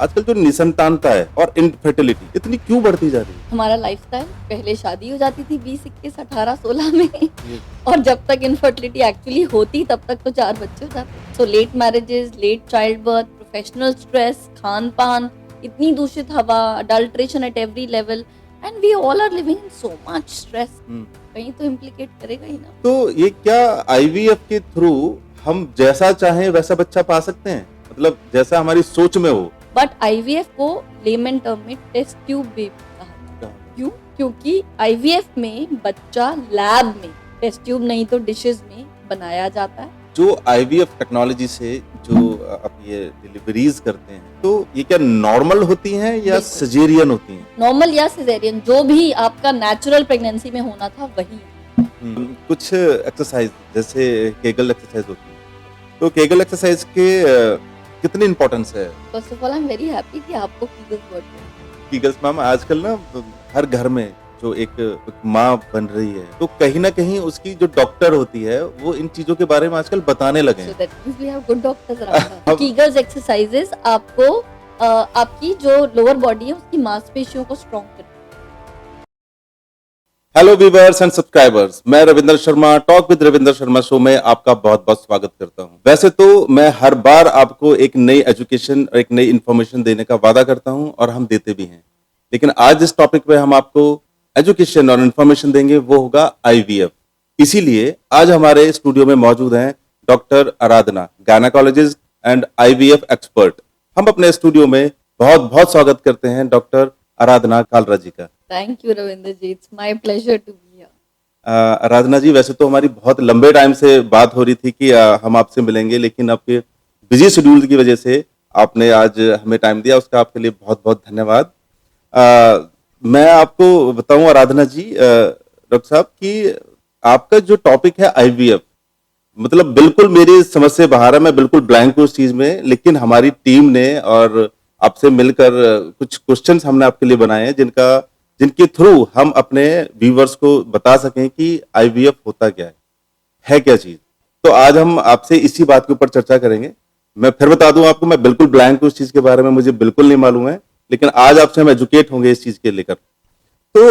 आजकल जो निसंतानता है और इनफर्टिलिटी इतनी क्यों बढ़ती जा रही है? हमारा लाइफस्टाइल, पहले शादी हो जाती थी 20, 21, 18, 16 में ये और जब तक इनफर्टिलिटी एक्चुअली होती तब तक तो 4 बच्चे हो जाते। So late marriages, late child birth, professional stress, खान पान, इतनी दूषित हवा, adulteration at every level and we all are living in so much stress. कहीं तो इम्प्लीकेट करेगा ही ना। तो ये क्या आईवीएफ के थ्रू हम जैसा चाहें वैसा बच्चा पा सकते हैं? मतलब जैसा हमारी सोच में हो। बट आईवीएफ को लेमन टर्म में टेस्ट ट्यूब बेबी कहा जाता है। क्यों? क्योंकि आईवीएफ में बच्चा लैब में, टेस्ट ट्यूब नहीं तो डिशेस में बनाया जाता है। जो आईवीएफ टेक्नोलॉजी से जो आप ये डिलीवरीज करते हैं, तो ये क्या नॉर्मल होती हैं या बिल्कुल। सिजेरियन होती हैं? नॉर्मल या सिजेरियन, जो भी आपका नेचुरल प्रेगनेंसी में होना था वही है। कुछ एक्सरसाइज जैसे केगल एक्सरसाइज होती है, तो केगल एक्सरसाइज के कितनी इम्पोर्टेंस है? First of all I am very happy कि आपको कीगल्स वर्ड में। कीगल्स मैम आजकल ना हर घर में जो एक माँ बन रही है, तो कहीं ना कहीं उसकी जो डॉक्टर होती है वो इन चीजों के बारे में आजकल बताने लगे So हैं। that means we have good doctors around us. Kegels exercises आपको आपकी जो लोअर बॉडी है उसकी मांसपेशियों को स्ट्रॉन्ग करती है। हेलो व्यूअर्स एंड सब्सक्राइबर्स, मैं Ravindra Sharma talk with Ravindra Sharma show में आपका बहुत बहुत स्वागत करता हूं। वैसे तो मैं हर बार आपको एक नई एजुकेशन और एक नई इन्फॉर्मेशन देने का वादा करता हूं और हम देते भी हैं, लेकिन आज जिस टॉपिक पे हम आपको एजुकेशन और इन्फॉर्मेशन देंगे वो होगा आईवीएफ। इसीलिए आज हमारे स्टूडियो में मौजूद हैं doctor Aradhana, gynaecologist and IVF expert. हम अपने स्टूडियो में बहुत बहुत स्वागत करते हैं डॉक्टर आराधना कालरा जी का। Thank you Ravindra ji, it's my pleasure to be here. Aradhana ji, वैसे तो हमारी बहुत लंबे टाइम से बात हो रही थी कि हम आपसे मिलेंगे, लेकिन आपके बिजी शेड्यूल की वजह से आपने आज हमें टाइम दिया, उसका आपके लिए बहुत बहुत धन्यवाद। मैं आपको बताऊं आराधना जी, डॉक्टर साहब, कि आपका जो टॉपिक है आईवीएफ, मतलब बिल्कुल मेरी समझ से बाहर है, मैं बिल्कुल ब्लैंक हूँ उस चीज में, लेकिन हमारी टीम ने और आपसे मिलकर कुछ क्वेश्चंस हमने आपके लिए बनाए हैं जिनके थ्रू हम अपने व्यूवर्स को बता सकें कि आईवीएफ होता क्या है क्या चीज। तो आज हम आपसे इसी बात के ऊपर चर्चा करेंगे। मैं फिर बता दूं आपको, मैं बिल्कुल ब्लैंक हूं उस चीज के बारे में, मुझे बिल्कुल नहीं मालूम है, लेकिन आज आपसे हम एजुकेट होंगे इस चीज के लेकर। तो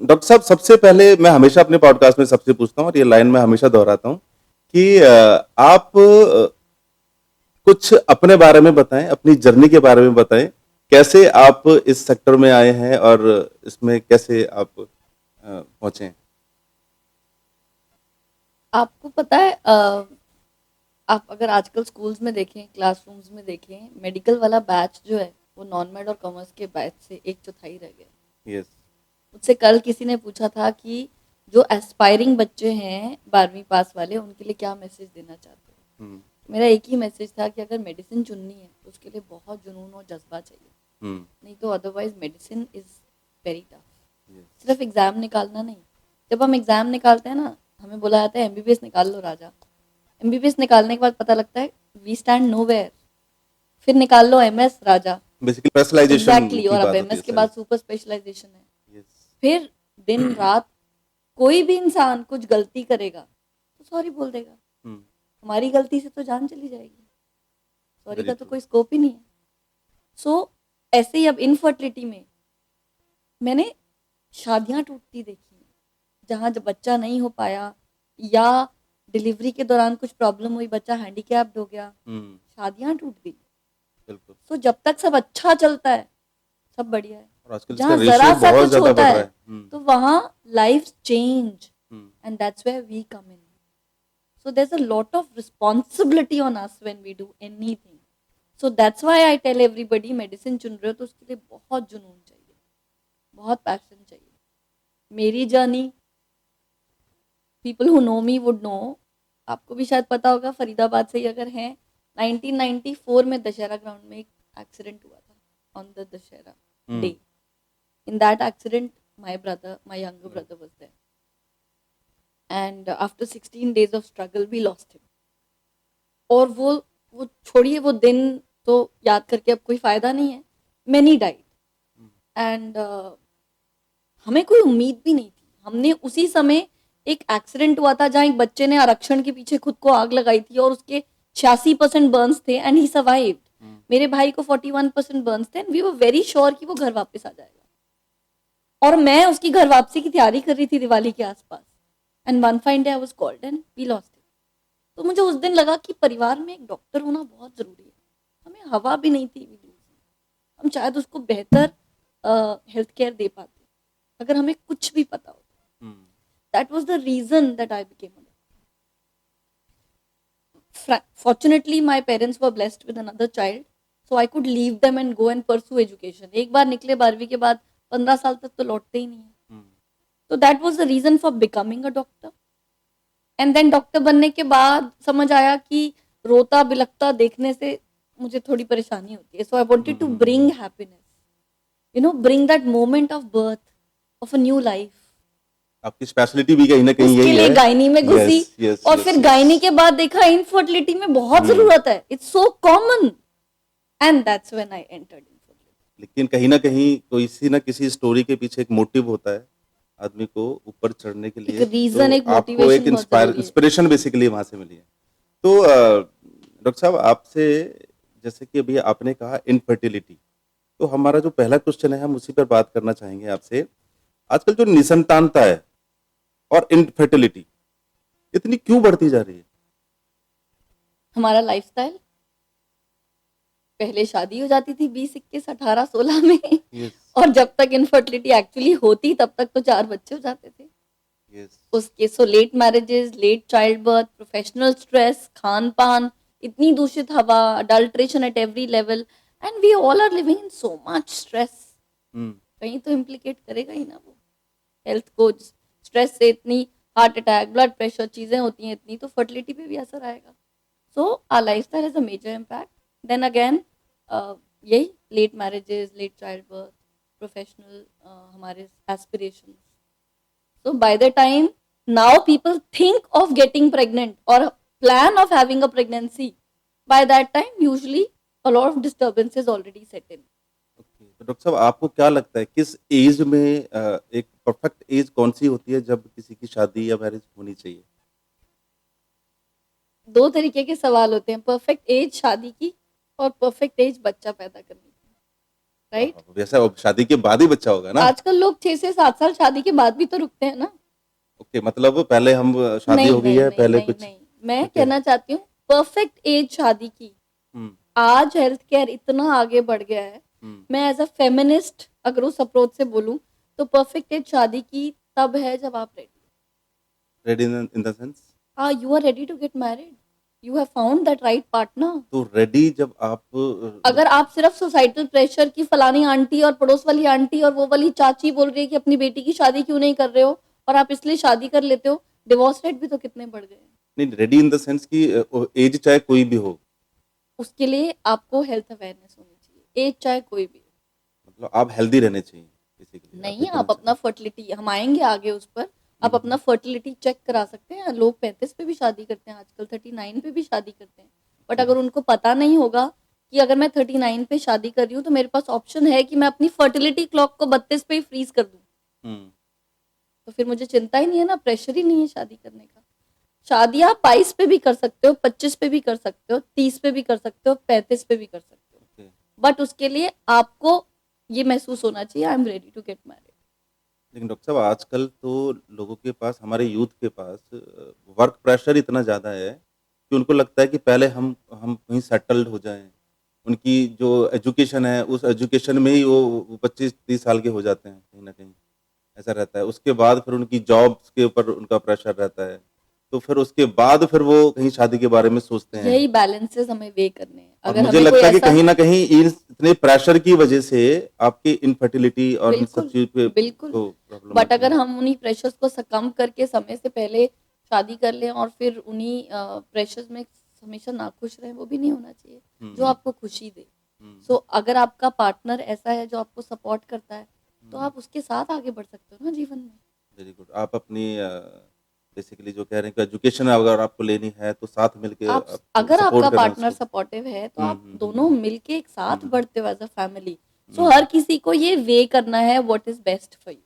डॉक्टर साहब, सबसे पहले मैं हमेशा अपने पॉडकास्ट में सबसे पूछता हूँ और ये लाइन मैं हमेशा दोहराता हूँ कि आप कुछ अपने बारे में बताएं, अपनी जर्नी के बारे में बताएं, कैसे आप इस सेक्टर में आए हैं और इसमें कैसे आप पहुंचे। आपको पता है आप अगर आजकल स्कूल्स में देखें, क्लासरूम्स में देखें, मेडिकल वाला बैच जो है वो नॉन मेड और कॉमर्स के बैच से 1/4 रह गया। यस। मुझसे कल किसी ने पूछा था कि जो एस्पायरिंग बच्चे हैं 12वीं पास वाले, उनके लिए क्या मैसेज देना चाहते हो। मेरा एक ही मैसेज था कि अगर मेडिसिन चुननी है तो उसके लिए बहुत जुनून और जज्बा चाहिए, नहीं तो otherwise medicine is very tough. सिर्फ एग्जाम निकालना नहीं, जब हम एग्जाम निकालते हैं ना, हमें बोला जाता है एमबीबीएस निकाल लो राजा। एमबीबीएस निकालने के बाद पता लगता है वी स्टैंड नोवेयर। फिर निकाल लो एमएस राजा, बेसिकली स्पेशलाइजेशन एग्जैक्टली, और अब एमएस के बाद सुपर स्पेशलाइजेशन है। फिर दिन रात कोई भी इंसान कुछ गलती करेगा तो सॉरी बोल देगा, हमारी गलती से तो जान चली जाएगी, सॉरी का तो कोई स्कोप ही नहीं है। सो ऐसे ही अब इनफर्टिलिटी में मैंने शादियां टूटती देखी, जहाँ जब बच्चा नहीं हो पाया या डिलीवरी के दौरान कुछ प्रॉब्लम हुई, बच्चा हैंडीकैप्ड हो गया, शादियां टूट गई। बिल्कुल। सो जब तक सब अच्छा चलता है सब बढ़िया है, और आजकल जहाँ इसका जरा रेशियो सा बहुत कुछ ज्यादा होता बढ़ है रहा है। तो वहाँ life change and that's where we come in. So there's a lot of responsibility on us when we do anything. So that's why I tell everybody, medicine चुन रहे हो तो उसके लिए बहुत जुनून चाहिए, बहुत पैशन चाहिए। मेरी journey, people who know me would know, आपको भी शायद पता होगा, फरीदाबाद से ही अगर हैं, 1994 में दशहरा ग्राउंड में एक एक्सीडेंट हुआ था on the Dussehra day. In that accident my younger brother was there and after 16 days of struggle we lost him। और वो छोड़िए, वो दिन तो याद करके अब कोई फायदा नहीं है। many died and हमें कोई उम्मीद भी नहीं थी। हमने उसी समय, एक एक्सीडेंट हुआ था जहाँ एक बच्चे ने आरक्षण के पीछे खुद को आग लगाई थी और उसके 86% बर्न्स थे एंड ही सर्वाइव्ड। मेरे भाई को 41% बर्न्स थे and we were very sure कि वो घर वापस आ जाएगा और मैं उसकी घर वापसी की तैयारी कर रही थी दिवाली के आसपास and one fine day I was called and we lost it. तो मुझे उस दिन लगा कि परिवार में एक डॉक्टर होना बहुत जरूरी है। हमें हवा भी नहीं थी, हम शायद उसको बेहतर हेल्थ केयर दे पाते अगर हमें कुछ भी पता होता। That was the reason that I became a doctor. Fortunately my parents were blessed with another child so I could leave them and go and pursue education. एक बार निकले 12वीं के बाद 15 साल तक तो लौटते ही नहीं है। तो that was the reason for becoming a doctor and then doctor बनने के बाद समझ आया कि रोता बिलखता देखने से मुझे थोड़ी परेशानी होती है। So I wanted to bring happiness, you know, bring that moment of birth of a new life. आपकी स्पेशलिटी भी कहीं ना कहीं उसके यही लिए है। गायनी में घुसी और फिर गायनी के बाद देखा इनफर्टिलिटी में बहुत जरूरत है, it's so common and that's when I entered infertility. लेकिन कहीं ना कहीं किसी ना किसी स्टोरी के पीछे एक मोटिव होता है आदमी को ऊपर चढ़ने के लिए। एक रीजन, एक आपको एक मोटिवेशन बहुत जरूरी है। इंस्पिरेशन बेसिकली वहां से मिली है। तो डॉक्टर साहब आपसे, जैसे कि अभी आपने कहा इनफर्टिलिटी, तो हमारा जो पहला क्वेश्चन है हम उसी पर बात करना चाहेंगे आपसे। आजकल जो निसंतानता है और इनफर्टिलिटी इतनी क्यों बढ़ती जा रही है? हमारा लाइफस्टाइल, पहले शादी हो जाती थी 20, 21, 18, 16 में यस, और जब तक इनफर्टिलिटी एक्चुअली होती तब तक तो 4 बच्चे हो जाते थे। यस, उसके so late marriages, late child birth, professional stress, खान पान, इतनी दूषित हवा, adulteration at every level and we all are living in so much stress. कहीं तो इम्प्लीकेट करेगा ही ना वो हेल्थ को। स्ट्रेस से इतनी हार्ट अटैक, ब्लड प्रेशर चीजें होती हैं इतनी, तो फर्टिलिटी पे भी असर आएगा। So our lifestyle has a major impact. Then again यही late marriages, late child birth, professional हमारे aspirations. So by the time now people think of getting pregnant or plan of having a pregnancy, by that time usually a lot of disturbances already set in. Okay, तो doctor साहब आपको क्या लगता है किस as में एक perfect as कौन सी होती है जब किसी की शादी या मैरिज होनी चाहिए? दो तरीके के सवाल होते हैं, परफेक्ट एज शादी की और परफेक्ट एज बच्चा पैदा करने की, राइट? वैसा अब शादी के बाद ही बच्चा होगा ना? आजकल लोग 6 से 7 साल शादी के बाद भी तो रुकते हैं ना। ओके, मतलब पहले हम शादी नहीं हो गई नहीं है नहीं पहले नहीं कुछ। नहीं, मैं ओके। कहना चाहती हूँ परफेक्ट एज शादी की। हम्म, आज हेल्थ केयर इतना आगे बढ़ गया है, मैं एज अ फेमिनिस्ट अगर उस अप्रोच से बोलूं तो परफेक्ट एज शादी की तब है जब आप ready in the sense, you are ready to get married, you have found that right partner. तो रेडी जब आप अगर आप सिर्फ सोसाइटल प्रेशर की फलानी आंटी और पड़ोस वाली आंटी और वो वाली चाची बोल रही है कि अपनी बेटी की शादी क्यों नहीं कर रहे हो और आप इसलिए शादी कर लेते हो, डिवोर्स रेट भी तो कितने बढ़ गए हैं। नहीं, रेडी इन द सेंस कि एज चाहे कोई भी हो, उसके लिए आपको हेल्थ अवेयरनेस होनी चाहिए, एज चाहे कोई भी। मतलब आप हेल्दी रहने चाहिए बेसिकली। नहीं, आप अपना फर्टिलिटी, हम आएंगे आगे उस पर, आप अपना फर्टिलिटी चेक करा सकते हैं। लोग 35 पे भी शादी करते हैं आजकल, 39 पे भी शादी करते हैं। बट अगर उनको पता नहीं होगा कि अगर मैं 39 पे शादी कर रही हूँ तो मेरे पास ऑप्शन है कि मैं अपनी फर्टिलिटी क्लॉक को 32 पे ही फ्रीज कर दूं, तो फिर मुझे चिंता ही नहीं है ना, प्रेशर ही नहीं है शादी करने का। शादी आप 22 पे भी कर सकते हो, 25 पे भी कर सकते हो, 30 पे भी कर सकते हो, 35 पे भी कर सकते हो, बट उसके लिए आपको ये महसूस होना चाहिए I am ready to get married. लेकिन डॉक्टर साहब आजकल तो लोगों के पास, हमारे यूथ के पास वर्क प्रेशर इतना ज़्यादा है कि उनको लगता है कि पहले हम कहीं सेटल्ड हो जाएं। उनकी जो एजुकेशन है उस एजुकेशन में ही वो 25-30 साल के हो जाते हैं, कहीं ना कहीं ऐसा रहता है। उसके बाद फिर उनकी जॉब्स के ऊपर उनका प्रेशर रहता है, तो फिर उसके बाद फिर वो कहीं शादी के बारे में सोचते हैं। यही बैलेंसेस हमें वे करने हैं। और अगर मुझे हमें कोई लगता है कि ऐसा, कहीं न कहीं इतने प्रेशर की वजह से आपकी इनफर्टिलिटी और इन सब बिल्कुल चीज़ पे बिल्कुल, तो प्रॉब्लम बट होती अगर है। हम उन्हीं प्रेशर्स को सकम करके समय से पहले शादी कर लें और फिर उन्हीं प्रेशर्स में हमेशा नाखुश रहें, वो भी नहीं होना चाहिए। जो आपको खुशी दे। सो अगर आपका पार्टनर ऐसा है जो आपको सपोर्ट करता है तो आप उसके साथ आगे बढ़ सकते हो ना जीवन में। Very good. आप अपनी बेसिकली जो कह रहे हैं कि एजुकेशन अगर आपको लेनी है तो साथ मिलके आप आप अगर आपका सपोर्ट करना पार्टनर उसको। सपोर्टिव है तो हुँ, आप हुँ, हुँ, दोनों हुँ। मिलके एक साथ बढ़ते हो एज अ फैमिली। सो हुँ, हर किसी को ये वे करना है what is best for you.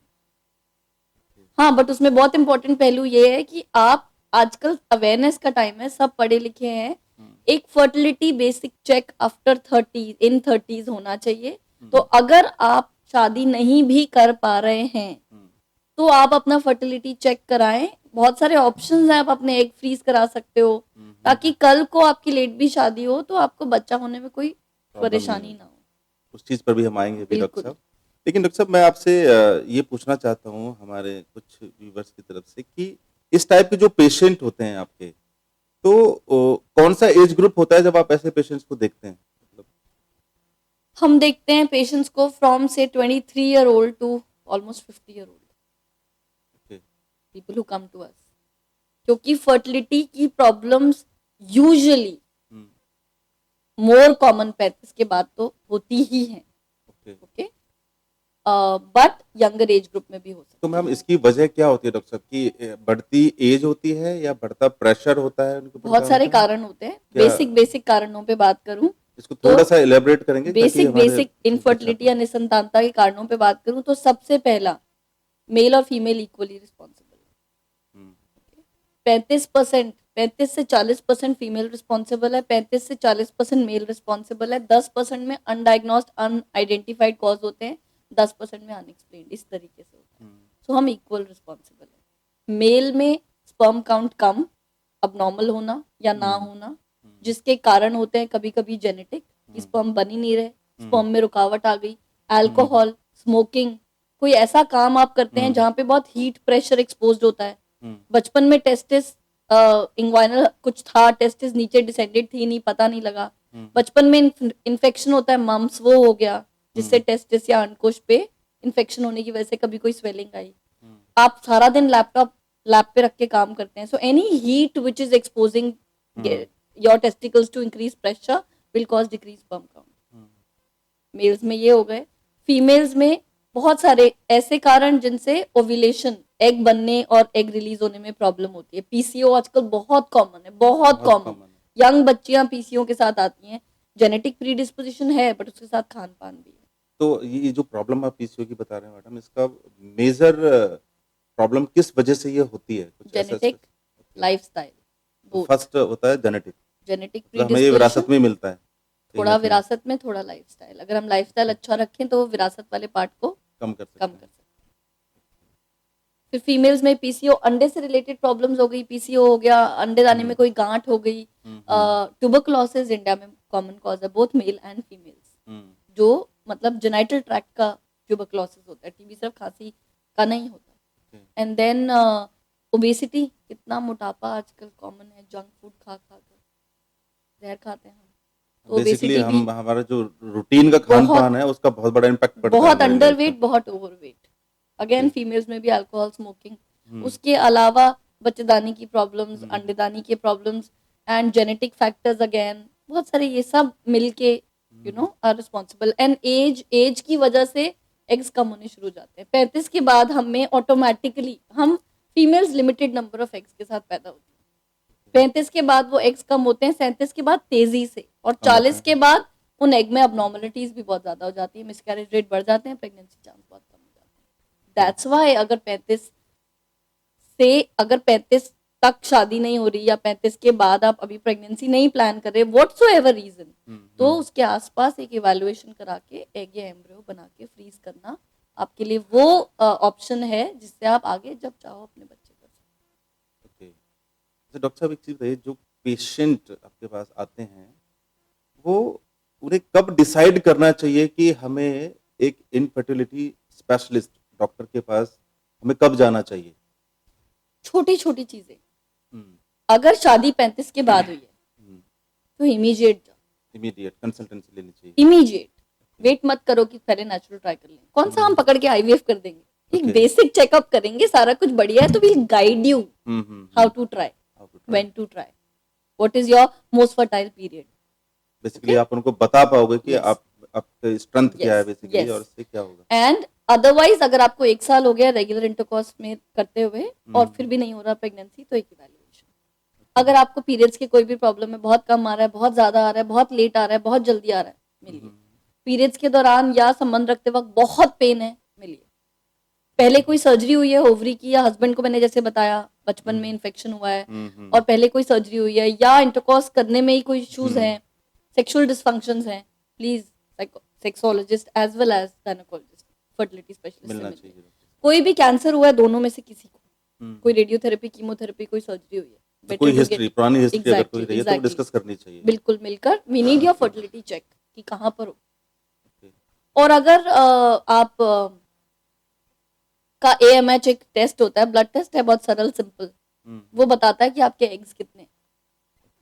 हाँ, बट उसमें बहुत इंपॉर्टेंट पहलू ये है कि आप, आजकल अवेयरनेस का टाइम है, सब पढ़े लिखे हैं, एक फर्टिलिटी बेसिक चेक आफ्टर 30 इन 30s होना चाहिए। हम्म, तो अगर आप शादी नहीं भी कर पा रहे हैं हम्म, तो आप अपना फर्टिलिटी चेक कराएं। बहुत सारे ऑप्शंस हैं, आप अपने एग फ्रीज करा सकते हो ताकि कल को आपकी लेट भी शादी हो तो आपको बच्चा होने में कोई प्रॉब्लम नहीं परेशानी होगी। ना हो। उस चीज़ पर भी हम आएँगे अभी डॉक्टर बिल्कुल। साहब। लेकिन डॉक्टर साहब मैं आपसे ये पूछना चाहता हूँ हमारे कुछ व्यूअर्स की तरफ से कि इस टाइप के जो पेशेंट होते हैं आपके, तो कौन-सा एज ग्रुप होता है जब आप ऐसे पेशेंट्स को देखते हैं? मतलब हम देखते हैं पेशेंट्स को फ्रॉम से 23 year old to almost 50 year old okay. People who come to us, क्योंकि फर्टिलिटी की problems usually uh, more common 35 के बाद तो होती ही हैं। Okay. Okay, but younger age group में भी हो तो सकती मैम है। इसकी वजह क्या होती है डॉक्टर साहब कि बढ़ती एज होती है या बढ़ता प्रेशर होता है उनके ऊपर बहुत काम सारे का? कारण होते हैं। क्या बेसिक बेसिक कारणों पे बात करूं इसको तो थोड़ा-सा इलैबोरेट करेंगे ताकि बेसिक हमारे बेसिक समझ आ इनफर्टिलिटी पाए? या निसंतानता के कारणों पे बात करूं तो सबसे पहला मेल और फीमेल इक्वली रिस्पॉन्सिबल है। हुँ, 35% 35 से 40% फीमेल रिस्पॉन्सिबल है, 35 से 40% मेल रिस्पॉन्सिबल है, 10% में अनडायग्नोस्ड अनआइडेंटिफाइड कॉज होते हैं, 10% में अनएक्सप्लेन्ड, इस तरीके से होता है। हुँ, सो हम इक्वल रिस्पॉन्सिबल है। मेल में स्पर्म काउंट कम, अबनॉर्मल होना या ना हुँ, होना, हुँ, जिसके कारण होते हैं कभी कभी जेनेटिक, कि हुँ, स्पर्म बन ही नहीं रहे, हुँ, स्पर्म में रुकावट आ गई, हुँ, अल्कोहल, स्मोकिंग, कोई ऐसा काम आप करते हैं हुँ, जहाँ पे बहुत हीट प्रेशर एक्सपोज होता है। हुँ, बचपन में टेस्टिस इंग्वाइनल कुछ था, टेस्टिस नीचे डिसेंडेड थी नहीं, पता नहीं लगा। हुँ, बचपन में इन्फेक्शन होता है, मम्स वो हो गया जिससे हुँ, टेस्टिस या अंकुश पे इन्फेक्शन होने की वजह से कभी कोई स्वेलिंग आई। हुँ, आप सारा दिन लैप पे रख के काम करते हैं, so any heat which is exposing uh, your testicles to increase pressure will cause decrease sperm count. Uh, males में ये हो गए। फीमेल्स में बहुत सारे ऐसे कारण जिनसे ओव्यूलेशन, एग बनने और एग रिलीज होने में प्रॉब्लम होती है। पीसीओ आजकल बहुत कॉमन है, बहुत बहुत कॉमन। कॉमन है। यंग बच्चियां पीसीओ के साथ आती हैं, जेनेटिक प्रीडिस्पोजिशन है बट उसके साथ खान पान भी है। तो ये जो प्रॉब्लम आप पीसीओ की बता रहे हैं मैडम, इसका मेजर प्रॉब्लम किस वजह से ये होती है? कुछ ऐसा जेनेटिक, ओके, लाइफस्टाइल, तो बोथ। फर्स्ट होता है जेनेटिक, जेनेटिक मतलब हमें ये विरासत प्रीडिस्पोजिशन, में ही मिलता है, कहीं न थोड़ा कहीं, विरासत में, थोड़ा लाइफस्टाइल। अगर हम लाइफस्टाइल अच्छा रखें तो विरासत वाले पार्ट को कम कर कम सकते कर हैं। सकते हैं। फिर फीमेल्स में पीसीओ, अंडे से रिलेटेड प्रॉब्लम्स हो गई, पीसीओ हो गया, अंडे दाने में हुँ, कोई गांठ हो गई। हुँ, हुँ, ट्यूबरकुलोसिस इंडिया में कॉमन कॉज है, बोथ मेल एंड फीमेल्स। हुँ, जो मतलब जेनाइटल ट्रैक्ट का ट्यूबरकुलोसिस होता है, टीबी सिर्फ खांसी का नहीं ओके, होता। एंड देन ओबेसिटी, कितना मोटापा आजकल कॉमन है, जंक फूड खा खा कर जहर खाते हैं हम, तो बेसिकली ओबेसिटी भी हम हमारा जो रूटीन का बहुत खान-पान है, उसका बहुत बड़ा इम्पैक्ट पड़ता है बहुत हमारी लाइफ में। अंडरवेट, बहुत ओवरवेट। ओके, अगेन फीमेल्स में भी अल्कोहल, स्मोकिंग, हुँ, उसके अलावा बच्चेदानी की प्रॉब्लम्स, हुँ, अंडेदानी के problems and genetic factors, again बहुत सारे ये सब मिलके you uh, know are responsible. And age की वजह से एग्स कम होने शुरू हो जाते हैं। 35 के बाद हमें ऑटोमेटिकली, हम females limited number of eggs के साथ पैदा होती हैं, 35 के बाद वो एग्स कम होते हैं, 37 के बाद तेजी से, और कम होते 40 के हैं। बाद उन एग में अबनॉर्मलिटीज भी बहुत ज्यादा हो जाती है, मिसकैरेज रेट बढ़ जाते हैं, प्रेगनेंसी चांस बहुत कम हो जाते हैं। ओके, दैट्स वाई अगर 35 तक शादी नहीं हो रही या 35 के बाद आप अभी प्रेगनेंसी नहीं प्लान कर रहे, व्हाटसोएवर रीजन, हुँ, तो हुँ, उसके आसपास एक इवैल्यूएशन करा के एग या एम्ब्रियो बना के फ्रीज करना आपके लिए वो ऑप्शन है जिससे आप आगे जब चाहो अपने बच्चे कर सकते ओके। अच्छा डॉक्टर साहब एक चीज़ बताइए, जो पेशेंट आपके पास आते हैं, वो उन्हें कब डिसाइड करना चाहिए कि हमें एक इनफर्टिलिटी स्पेशलिस्ट डॉक्टर के पास हमें कब जाना चाहिए? हो। छोटी छोटी चीजें, हुँ, अगर शादी 35 के बाद हुई है हुँ, तो इमीडिएट जाओ, इमीडिएट कंसल्टेंसी लेनी चाहिए। इमीडिएट। ओके, वेट मत करो कि पहले नेचुरल ट्राई कर लें, कौन सा हम हुँ, पकड़ के आईवीएफ कर देंगे। एक ओके, बेसिक चेकअप करेंगे, सारा कुछ बढ़िया है तो will guide you uh, uh, how uh, to try, how to try. When to try, what is your most fertile period. Basically okay, आप उनको बता पाओगे कि यस, आप आपका स्ट्रेंथ क्या है यस, बेसिकली यस। और इससे क्या होगा? एंड अदरवाइज अगर आपको 1 साल हो गया रेगुलर इंटरकोर्स में करते हुए और हुँ, फिर भी नहीं हो रहा प्रेगनेंसी, तो एक इवैल्यूएशन। ओके, अगर आपको पीरियड्स की कोई भी प्रॉब्लम है, बहुत कम आ रहा है, बहुत ज्यादा आ रहा है, बहुत लेट आ रहा है, बहुत जल्दी आ रहा है, हुँ, मिलिए। हुँ, पीरियड्स के दौरान या संबंध रखते वक्त बहुत पेन है, मिलिए। पहले कोई सर्जरी हुई है ओवरी की, या हस्बैंड को मैंने जैसे बताया बचपन में इन्फेक्शन हुआ है हम्म। और पहले कोई सर्जरी हुई है या इंटरकॉर्स करने में ही कोई इश्यूज हैं, सेक्सुअल डिसफंक्शंस हैं, please sexologist as well as gynaecologist, fertility specialist से मिलना मिलिए। चाहिए। कोई भी कैंसर हुआ है दोनों में से किसी को, हम्म। कोई रेडियोथेरेपी, कीमोथेरेपी, कोई सर्जरी हुई है, तो कोई better to हिस्ट्री, get- पुरानी हिस्ट्री अगर कोई Exactly, रही है तो exactly. डिस्कस करनी चाहिए। बिल्कुल मिलकर we need your fertility check कि कहाँ पर हो। Okay. और अगर आप का AMH एक टेस्ट होता है, ब्लड टेस्ट है, बहुत सरल सिंपल, वो बताता है कि आपके एग्स कितने हैं।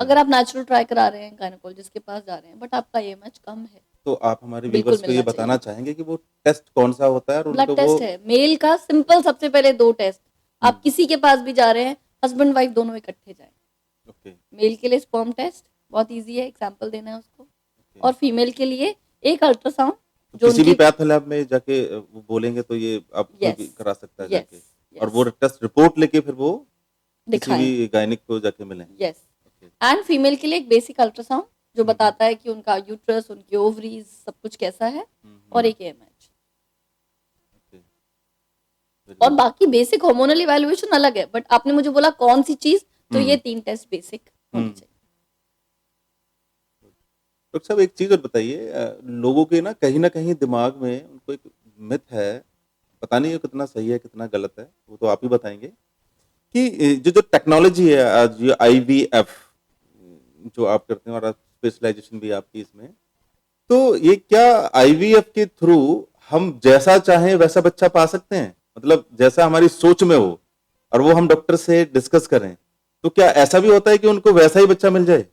अगर आप नेचुरल ट्राई करा रहे हैं, गायनेकोलॉजिस्ट के पास जा रहे हैं, बट आपका AMH कम है, तो आप हमारे बिल्कुल व्यूवर्स को ये मिलना बताना चाहेंगे कि वो टेस्ट कौन सा होता है और ब्लड उनको वो टेस्ट है मेल का, सिंपल, सबसे पहले 2 टेस्ट। आप किसी के पास भी जा रहे हैं, हस्बैंड वाइफ दोनों इकट्ठे जाएं। ओके मेल के लिए स्पर्म टेस्ट बहुत इजी है, एग्जांपल देना है उसको, ओके। और फीमेल के लिए एक अल्ट्रासाउंड तो जो किसी भी उनकी पैथ लैब में जाके वो बोलेंगे तो ये आप कोई भी यस करा सकता है यस जाके, और वो टेस्ट रिपोर्ट लेके फिर वो किसी दिखाएं, भी गायनिक को जाके मिलें। यस। ओके। एंड फीमेल के लिए एक बेसिक अल्ट्रासाउंड जो बताता है कि उनका यूट्रस, उनकी ओवरीज, सब कुछ कैसा है, और एक AMH। ओके। और बाकी बेसिक हार्मोनल इवैल्यूएशन अलग है, बट आपने मुझे बोला कौन सी चीज, तो ये 3 टेस्ट बेसिक होनी चाहिए। डॉक्टर साहब एक चीज और बताइए, लोगों के ना कहीं दिमाग में उनको एक मिथ है, पता नहीं ये कितना सही है कितना गलत है, वो तो आप ही बताएंगे, कि जो टेक्नोलॉजी है आज, ये IVF जो आप करते हैं और स्पेशलाइजेशन भी आपकी इसमें, तो ये क्या IVF के थ्रू हम जैसा चाहें वैसा बच्चा पा सकते हैं, मतलब जैसा हमारी सोच में हो और वो हम डॉक्टर से डिस्कस करें, तो क्या ऐसा भी होता है कि उनको वैसा ही बच्चा मिल जाए?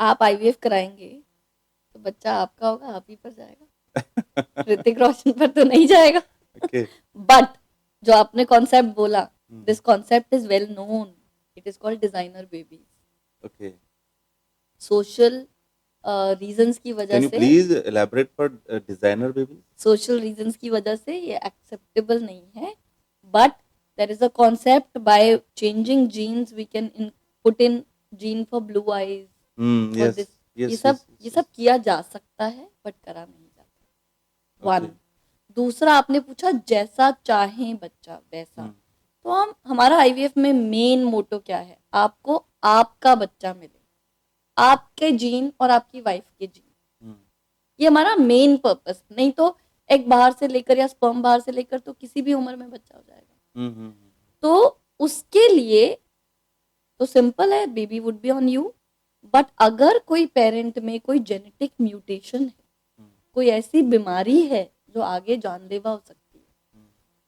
आप IVF कराएंगे तो बच्चा आपका होगा, आप ही पर जाएगा, ऋतिक रोशन पर तो नहीं जाएगा। ओके। बट जो आपने कॉन्सेप्ट बोला, this concept is well known, it is called designer baby. Okay. Social reasons की वजह can you say, please elaborate for designer baby? Social reasons की वजह से ये एक्सेप्टेबल नहीं है, but there is a concept, by changing genes we can put in gene for blue eyes, for yes this, yes ये सब किया जा सकता है बट करा नहीं जाता। वन, दूसरा आपने पूछा जैसा चाहे बच्चा वैसा, तो हमारा IVF में मेन मोटो क्या है, आपको आपका बच्चा मिले, आपके जीन और आपकी वाइफ के जीन, ये हमारा मेन पर्पस। नहीं तो एक बाहर से लेकर या स्पर्म बाहर से लेकर तो किसी भी उम्र में बच्चा हो जाएगा। तो उसके लिए तो सिंपल है, baby would be on you. But अगर कोई पेरेंट में कोई जेनेटिक म्यूटेशन है, कोई ऐसी बीमारी है जो आगे जानलेवा हो सकती है,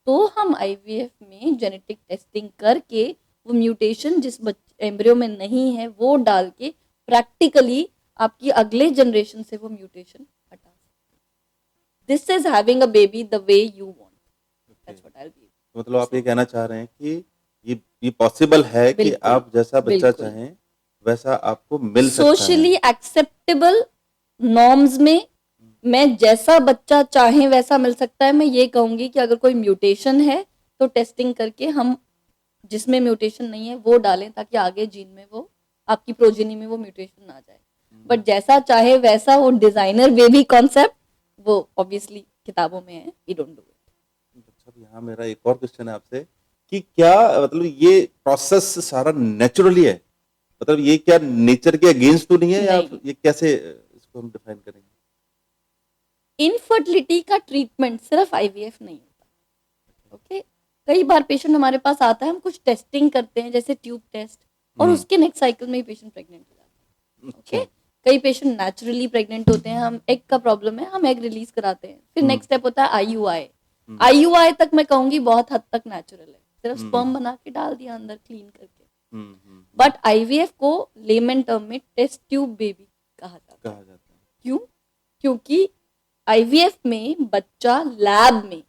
तो हम IVF में जेनेटिक टेस्टिंग करके वो म्यूटेशन जिस एम्ब्रियो में नहीं है वो डाल के प्रैक्टिकली आपकी अगले जनरेशन से वो म्यूटेशन हटा सकते। This is having a baby the way you want, that's what I will be. मतलब आप ये कहना चाह रहे हैं कि ये पॉसिबल है कि बिल्कुल, आप जैसा बच्चा बिल्कुल। चाहें वैसा आपको मिल सकता है। सोशली एक्सेप्टेबल नॉर्म्स में मैं जैसा बच्चा चाहे वैसा मिल सकता है। मैं ये कहूंगी कि अगर कोई म्यूटेशन है तो टेस्टिंग करके हम जिसमें म्यूटेशन नहीं है वो डालें, ताकि आगे जीन में वो आपकी प्रोजेनी में वो म्यूटेशन ना जाए। बट जैसा चाहे वैसा, वो डिजाइनर बेबी कॉन्सेप्ट वो ऑब्वियसली किताबों में है, वी डोंट डू इट। अच्छा, यहाँ मेरा एक और क्वेश्चन है आपसे कि क्या मतलब ये प्रोसेस सारा नेचुरली है, मतलब ये क्या नेचर के अगेंस्ट तो नहीं है, या नहीं। ये कैसे इसको हम डिफाइन करेंगे? इनफर्टिलिटी का ट्रीटमेंट सिर्फ IVF नहीं होता। ओके, कई बार पेशेंट हमारे पास आता है, हम कुछ टेस्टिंग करते हैं जैसे ट्यूब टेस्ट, और उसके नेक्स्ट साइकिल में ही पेशेंट प्रेग्नेंट हो जाता है। ओके, कई पेशेंट नेचुरली प्रेग्नेंट होते हैं, हम एग का प्रॉब्लम है, हम एग रिलीज कराते हैं, फिर नेक्स्ट स्टेप होता है IUI तक मैं कहूंगी बहुत हद तक नेचुरल है, सिर्फ स्पर्म बना के डाल दिया अंदर क्लीन करके। बट IVF को लेमन टर्म में टेस्ट ट्यूब बेबी कहा जाता है। क्यों? क्योंकि IVF में बच्चा लैब में,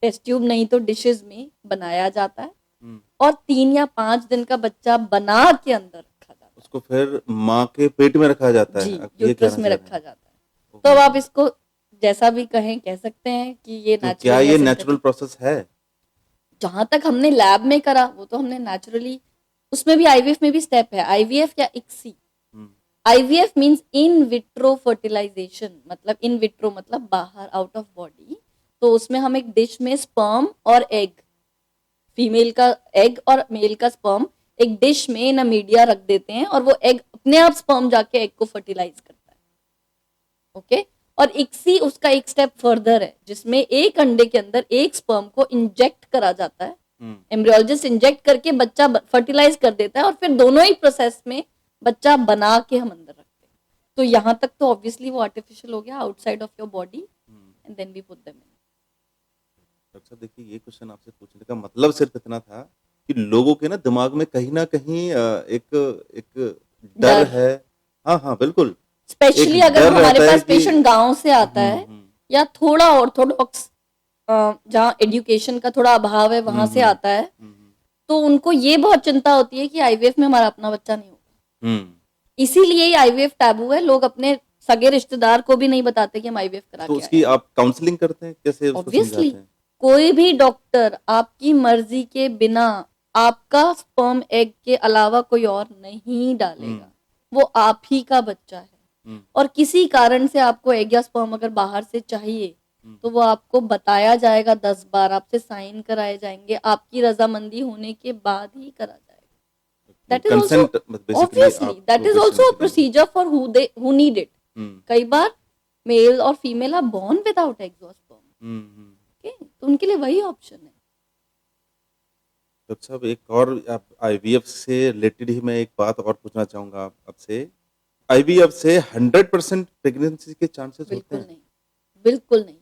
टेस्ट ट्यूब नहीं तो डिशेस में बनाया जाता है, और 3 या 5 दिन का बच्चा बना के अंदर रखा जाता है, उसको फिर माँ के पेट में रखा जाता जी, है, आप ये यूट्रस कहना में चाह रहे रखा हैं? जाता है। तो अब आप इसको जैसा भी कहें कह सकते हैं कि ये तो नेचुरल क्या या ये synthetic। नेचुरल प्रोसेस है? जहां तक हमने लैब में करा वो तो हमने नेचुरली, उसमें भी IVF में भी स्टेप है, IVF या ICSI। IVF means in vitro fertilization, मतलब इन विट्रो मतलब बाहर, आउट ऑफ बॉडी। तो उसमें हम एक डिश में स्पर्म और एग फीमेल का एग और मेल का स्पर्म एक डिश में इन मीडिया रख देते हैं और वो एग अपने आप स्पर्म जाके एग को फर्टिलाइज करता है। ओके, और इक्सी उसका एक स्टेप फर्दर है जिसमें एक अंडे के अंदर एक स्पर्म को इंजेक्ट करा जाता है, एम्ब्रियोलॉजिस्ट इंजेक्ट करके बच्चा फर्टिलाइज कर देता है और फिर दोनों ही प्रोसेस में बच्चा बना के हम अंदर रखते हैं। तो यहाँ तक तो ऑब्वियसली वो आर्टिफिशियल हो गया, outside of your body, and then we put them in. Doctor साहब देखिए, ये क्वेश्चन आपसे पूछने का मतलब सिर्फ इतना था कि लोगों के दिमाग में कहीं ना कहीं एक एक डर डर। है। हाँ हाँ बिल्कुल, स्पेशली एक अगर डर हमारे रहता है पास कि पेशेंट गांव से आता है या थोड़ा ऑर्थोडॉक्स जहाँ एजुकेशन का थोड़ा अभाव है वहां से आता है, तो उनको ये बहुत चिंता होती है कि आईवीएफ में हमारा अपना बच्चा नहीं होगा। इसीलिए ही आईवीएफ टैबू है, लोग अपने सगे रिश्तेदार को भी नहीं बताते कि हम आईवीएफ करा तो के उसकी आए। आप काउंसलिंग करते हैं, कैसे उसको ऑब्वियसली समझाते हैं? कोई भी डॉक्टर आपकी मर्जी के बिना आपका स्पर्म एग के अलावा कोई और नहीं डालेगा, वो आप ही का बच्चा है। और किसी कारण से आपको एग या स्पर्म अगर बाहर से चाहिए तो वो आपको बताया जाएगा 10 बार, आपसे साइन कराए जाएंगे, आपकी रजामंदी होने के बाद ही करा जाएगा। That is also consent basically obviously that is also a procedure for who need it. कई बार मेल और female are born without eggs और स्पर्म, तो उनके लिए वही ऑप्शन है। डॉक्टर साहब एक और आईवीएफ से रिलेटेड ही मैं एक बात और पूछना चाहूंगा आपसे। आईवीएफ से 100% प्रेगनेंसी के चांसेस होते बिल्कुल हैं? नहीं, बिल्कुल नहीं।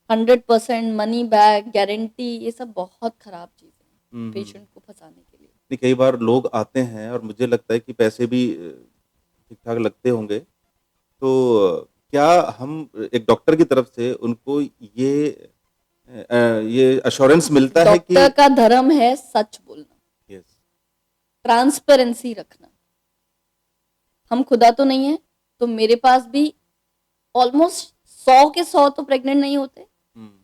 100% मनी बैक गारंटी, ये सब बहुत खराब चीज है पेशेंट को फंसाने के लिए। नहीं, कई बार लोग आते हैं और मुझे लगता है कि पैसे भी ठीक ठाक लगते होंगे, तो क्या हम एक डॉक्टर की तरफ से उनको ये अश्योरेंस मिलता है कि डॉक्टर का धर्म है सच बोलना, यस, ट्रांसपेरेंसी रखना। हम खुदा तो नहीं है, तो मेरे पास भी ऑलमोस्ट 100 के 100 तो प्रेग्नेंट नहीं होते,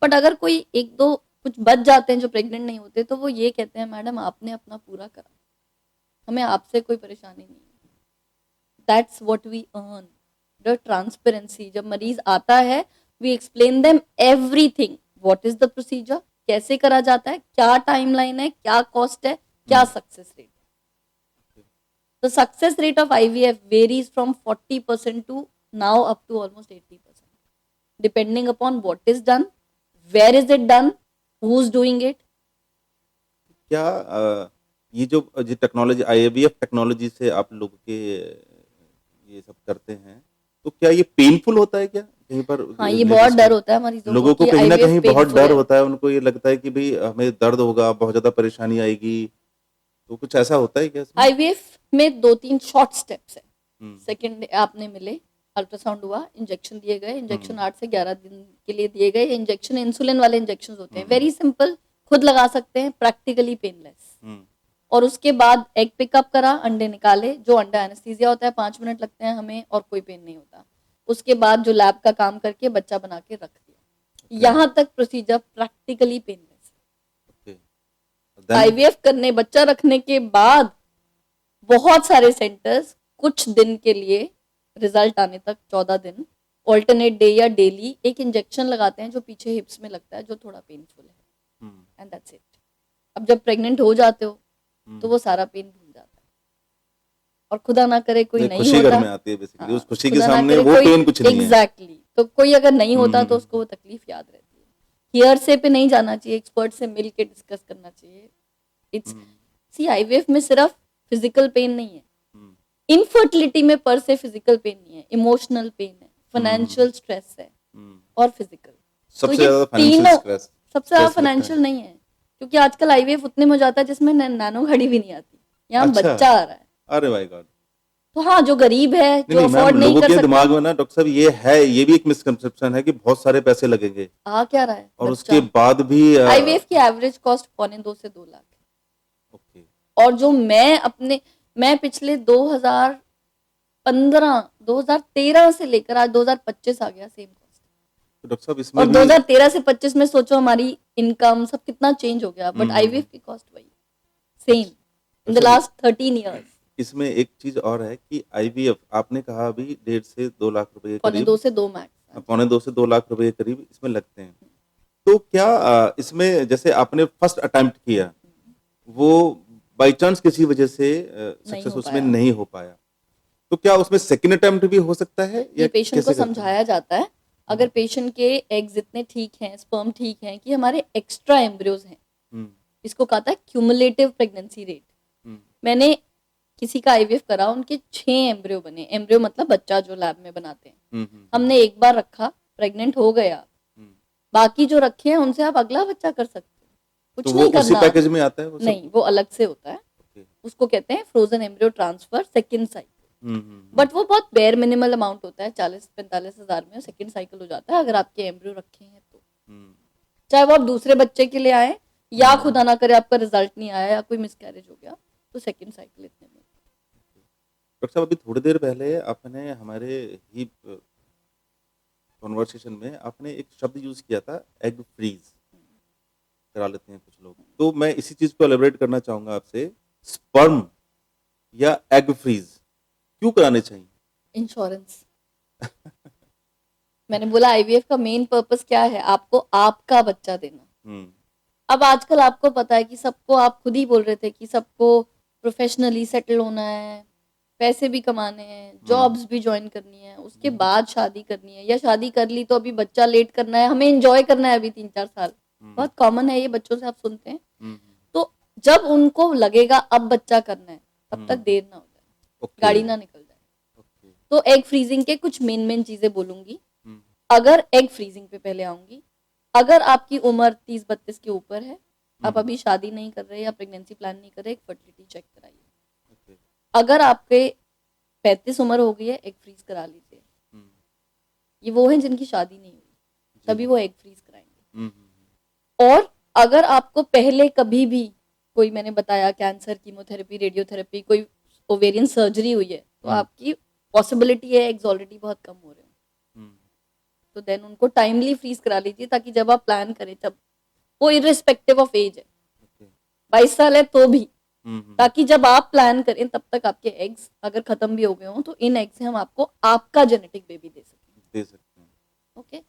बट अगर कोई एक दो कुछ बच जाते हैं जो प्रेग्नेंट नहीं होते, तो वो ये कहते हैं मैडम आपने अपना पूरा करा, हमें आपसे कोई परेशानी नहीं है। That's what we earn, the transparency. जब मरीज आता है we explain them everything, what is the procedure, कैसे करा जाता है, क्या टाइमलाइन है, क्या कॉस्ट है, क्या success rate. The success rate of IVF varies from 40% to now up to almost 80%, depending upon what is done, where is it done, who's doing it. क्या ये जो टेक्नोलॉजी आईवीएफ टेक्नोलॉजी से आप लोग के ये सब करते हैं, तो क्या ये पेनफुल होता है क्या कहीं पर? हाँ, ये बहुत डर होता है मरीजों लोगों को कि कहीं ना IVF कहीं बहुत painful डर है। होता है, उनको ये लगता है कि भाई हमें दर्द होगा, बहुत ज्यादा परेशानी आएगी, तो कुछ ऐसा होता है क्या इसमें? IVF में 2-3 शॉर्ट स्टेप्स है। सेकंड आपने मिले, अल्ट्रासाउंड हुआ, इंजेक्शन दिए गए, इंजेक्शन 8 से 11 दिन के लिए दिए गए। इंजेक्शन इंसुलिन वाले इंजेक्शन होते हैं, वेरी सिंपल, खुद लगा सकते हैं, प्रैक्टिकली पेनलेस। और उसके बाद एग पिकअप करा, अंडे निकाले, जो अंडा एनेस्थीसिया होता है 5 मिनट लगते हैं हमें और कोई पेन नहीं होता। उसके बाद जो लैब का काम करके बच्चा बना के रख दिया। यहाँ तक प्रोसीजर प्रैक्टिकली पेनलेस। आईवीएफ करने बच्चा रखने के बाद बहुत सारे सेंटर्स कुछ दिन के लिए, रिजल्ट आने तक 14 दिन, ऑल्टरनेट डे या डेली एक इंजेक्शन लगाते हैं जो पीछे हिप्स में लगता है, जो थोड़ा पेनफुल है, एंड दैट्स इट। अब जब प्रेग्नेंट हो जाते हो तो वो सारा पेन भूल जाता है, और खुदा ना करे कोई नहीं खुशी होता, घर में आती है बेसिकली, हाँ, उस खुशी के खुदा ना सामने करे वो कोई, पेन कुछ नहीं है। एग्जैक्टली, तो कोई अगर नहीं होता तो उसको वो तकलीफ याद रहती है। हियरसे पे नहीं जाना चाहिए, एक्सपर्ट से मिल के डिस्कस करना चाहिए। इट्स सी आईवीएफ में सिर्फ फिजिकल पेन नहीं है, इनफर्टिलिटी में पर से फिजिकल पेन नहीं है, इमोशनल पेन है, फाइनेंशियल स्ट्रेस है और फिजिकल। सबसे तो ये ज्यादा फाइनेंशियल तीनों, स्ट्रेस, सबसे ज्यादा फाइनेंशियल नहीं है, क्योंकि आजकल आईवीएफ उतने में हो जाता है जिसमें नैनो घड़ी भी नहीं आती, यहाँ अच्छा, बच्चा आ रहा है। अरे माय गॉड। तो हाँ, जो गरीब है, नहीं जो नहीं अफोर्ड मैम, नहीं लोगों कर के सकता, दिमाग में ना डॉक्टर साहब ये है, ये भी एक मिसकंसेप्शन है कि बहुत सारे पैसे लगेंगे आ क्या रहा है और उसके बाद भी आईवीएफ की एवरेज कॉस्ट 2.25 से 2 लाख है। ओके। और जो मैं पिछले 2013 से लेकर आज 2025 आ गया, सेम कॉस्ट। तो डॉक्टर साहब इसमें और भी 2013 से 25 में सोचो हमारी इनकम सब कितना चेंज हो गया, बट आईवीएफ की कॉस्ट वही same in the last 13 years. इसमें एक चीज और है कि आईवीएफ आपने कहा अभी 1.5 से 2 लाख रुपए के करीब, 2 से 2 मैक्स, पौने 2 से 2 लाख रुपए के करीब इसमें लगते हैं। तो क्या इसमें जैसे आपने फर्स्ट अटेम्प्ट किया, वो बाई चांस किसी वजह से नहीं सक्सेस हो उसमें पाया। नहीं हो पाया, तो क्या उसमें सेकंड अटेम्प्ट भी हो सकता है ये या पेशेंट को कैसे करते हैं? समझाया जाता है, अगर पेशेंट के एग्स इतने ठीक हैं, स्पर्म ठीक हैं कि हमारे एक्स्ट्रा एम्ब्रियोज हैं, हुँ, इसको कहता है क्यूमुलेटिव प्रेगनेंसी रेट। हुँ, मैंने किसी का आईवीएफ करा, उनके 6 एम्ब्रियो बने। एम्ब्रियो मतलब बच्चा जो लैब में बनाते हैं। हुँ, हुँ, हमने एक बार रखा, प्रेग्नेंट हो गया, हुँ। बाकी जो रखे हैं उनसे आप अगला बच्चा कर सकते हो, तो कुछ वो नहीं उसी करना पैकेज आपको। में आता है वो सब? नहीं, वो अलग से होता है, ओके। उसको कहते हैं frozen embryo transfer second cycle. Hmm, hmm, hmm, but वो बहुत बेयर मिनिमल अमाउंट होता है, 40-45 हजार में सेकेंड साइकिल हो जाता है अगर आपके एम्ब्रियो रखे हैं तो। हुँ, चाहे वो आप दूसरे बच्चे के लिए आए या हुँ। खुदा ना करे आपका रिजल्ट नहीं आया या कोई मिसकैरेज हो गया, तो सेकेंड साइकिल इतने में। डॉक्टर साहब, अभी थोड़ी देर पहले आपने हमारे ही कन्वर्सेशन में आपने एक शब्द यूज़ किया था, एग फ्रीज़ करा लेते हैं कुछ लोग। तो मैं इसी चीज़ को एलाबोरेट करना चाहूँगा आपसे, स्पर्म या एग फ्रीज़ क्यों कराने चाहिए? इंश्योरेंस। मैंने बोला आईवीएफ का मेन पर्पस क्या है, आपको आपका बच्चा देना। हुँ, अब आजकल आपको पता है कि सबको, आप खुद ही बोल रहे थे कि सबको प्रोफेशनली सेटल होना है, पैसे भी कमाने हैं, हुँ, जॉब्स भी ज्वाइन करनी है, उसके बाद शादी करनी है, या शादी कर ली तो अभी बच्चा लेट करना है, हमें एंजॉय करना है अभी 3-4 साल। हुँ, बहुत कॉमन है ये, बच्चों से आप सुनते हैं। हुँ, तो जब उनको लगेगा अब बच्चा करना है, तब तक हुँ, देर ना हो जाए, ओके, गाड़ी ना निकल जाए। ओके, तो एग फ्रीजिंग के कुछ मेन मेन चीजें बोलूंगी। हुँ, अगर एग फ्रीजिंग पे पहले आऊंगी, अगर आपकी उम्र 30-32 के ऊपर है, हुँ, आप अभी शादी नहीं कर रहे या प्रेगनेंसी प्लान नहीं कर रहे, एक फर्टिलिटी चेक कराइए। ओके, अगर आपके 35 उम्र हो गई है, एग फ्रीज करा लीजिए। हुँ, ये वो हैं जिनकी शादी नहीं हुई, जी, तभी वो एग फ्रीज कराएंगे। हुँ, हुँ, और अगर आपको पहले कभी भी कोई, मैंने बताया कैंसर, कीमोथेरेपी, रेडियोथेरेपी, कोई ओवेरियन सर्जरी हुई है, तो हुँ, आपकी पॉसिबिलिटी है एग्स ऑलरेडी बहुत कम हो रहे हो, हुँ, तो देन उनको टाइमली फ्रीज करा लीजिए, ताकि जब आप प्लान करें तब, वो इरिस्पेक्टिव ऑफ एज है, ओके, 22 साल है तो भी, हुँ, हुँ, ताकि जब आप प्लान करें तब तक आपके एग्स अगर खत्म भी हो गए हों, तो इन एग्स से हम आपको आपका जेनेटिक बेबी दे सकें। दे सकते हैं। Okay,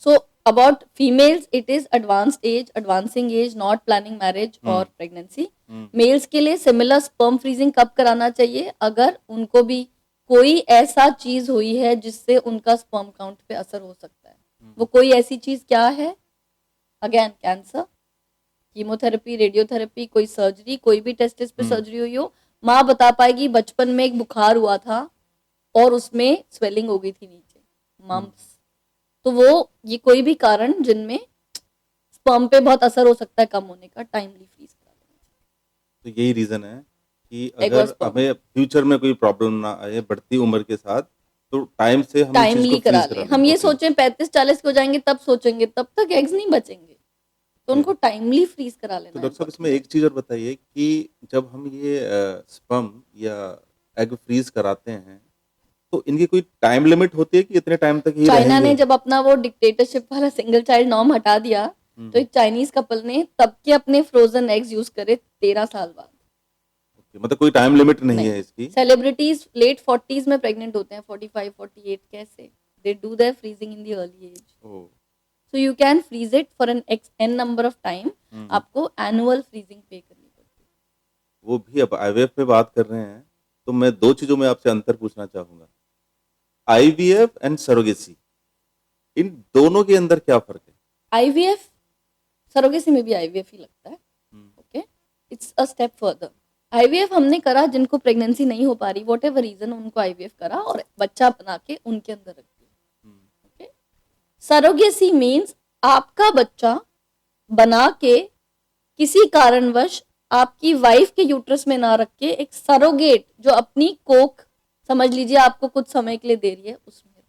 so about females it is advanced age, advancing age, not planning marriage और हुँ, प्रेगनेंसी। हुँ, मेल्स के लिए सिमिलर स्पर्म फ्रीजिंग कब कराना चाहिए, अगर उनको भी कोई ऐसा चीज हुई है जिससे उनका स्पर्म काउंट पे असर हो सकता है। वो हुँ, कोई ऐसी चीज क्या है, अगेन कैंसर, कीमोथेरेपी, रेडियोथेरेपी, कोई सर्जरी, कोई भी टेस्टिस पे हुँ, सर्जरी हुई हो, माँ बता पाएगी बचपन में एक बुखार हुआ था और उसमें स्वेलिंग हो गई थी नीचे, हुँ, मम्स। तो वो, ये कोई भी कारण जिनमें स्पर्म पे बहुत असर हो सकता है कम होने का, टाइमली फ्रीज करा देना तो यही रीज़न है कि चाहिए एग और अगर स्पर्म। हमें फ्यूचर में कोई प्रॉब्लम ना आए बढ़ती उम्र के साथ, तो टाइम से हम इस चीज़ को टाइमली करा फ्रीज़ ले, करा लें। हम ये ओके। सोचें 35-40 के हो जाएंगे तब सोचेंगे, तब तक एग्स नहीं बचेंगे, तो ओके। उनको टाइमली फ्रीज करा तो लेना डॉक्टर साहब, इसमें इंपॉर्टेंट है। एक चीज़ और बताइए कि जब हम ये स्पर्म या एग फ्रीज़ कराते हैं, तो इनकी कोई टाइम लिमिट होती है कि इतने टाइम तक ही चाइना ने रहेंगे? जब अपना वो डिक्टेटरशिप वाला सिंगल चाइल्ड नॉर्म हटा दिया, हुँ, तो हुँ। एक चाइनीज कपल ने तब के अपने फ्रोजन एग्स यूज करे 13 साल बाद। ओके, मतलब कोई टाइम लिमिट नहीं नहीं, है इसकी? सेलिब्रिटीज लेट 40s में प्रेग्नेंट होते हैं, 45-48, कैसे they do their freezing in the early age. Oh! So you can freeze it for an X N number of time, hmm, hmm. आपको एनुअल फ्रीजिंग पे करनी पड़ती वो भी अब आईवीएफ पे बात कर रहे हैं, तो मैं 2 चीज़ों में आपसे अंतर पूछना चाहूँगा। आईवीएफ एंड सरोगेसी, इन दोनों के अंदर क्या फ़र्क है? है। आईवीएफ, सरोगेसी में भी आईवीएफ ही लगता है। Hmm, okay, it's a step further. IVF हमने करा जिनको प्रेगनेंसी नहीं हो पा रही, वॉट एवर रीजन, उनको आईवीएफ करा और बच्चा बना के उनके अंदर रख दिया। हुँ, ओके, सरोगेसी मीन्स आपका बच्चा बना के किसी कारणवश आपकी वाइफ के यूट्रस में ना रख के एक सरोगेट जो अपनी कोख, समझ लीजिए आपको कुछ समय के लिए दे रही है, उसमें।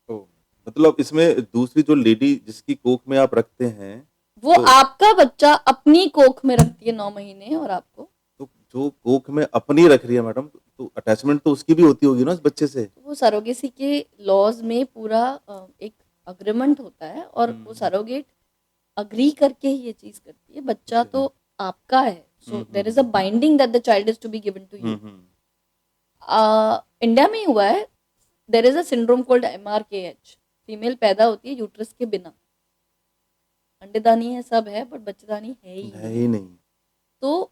ओह! मतलब इसमें दूसरी जो लेडी जिसकी कोख में आप रखते हैं, वो तो आपका बच्चा अपनी कोख में रखती है 9 महीने, और आपको, तो जो कोख में अपनी रख रही है मैडम, तो अटैचमेंट तो उसकी भी होती होगी ना उस बच्चे से? तो वो सरोगेसी के लॉज में पूरा एक अग्रीमेंट होता है, और हुँ, वो हुँ। सरोगेट अग्री करके ही ये चीज करती है, बच्चा ओके। तो आपका है। Hmm, so hmm, there is a hmm. Binding that the child is to be given to hmm, you. Hmm. India में ही हुआ है, there is a syndrome called MRKH, female पैदा होती है यूट्रस के बिना, अंडेदानी है, सब है, बट बच्चेदानी है ही है नहीं। ही नहीं। तो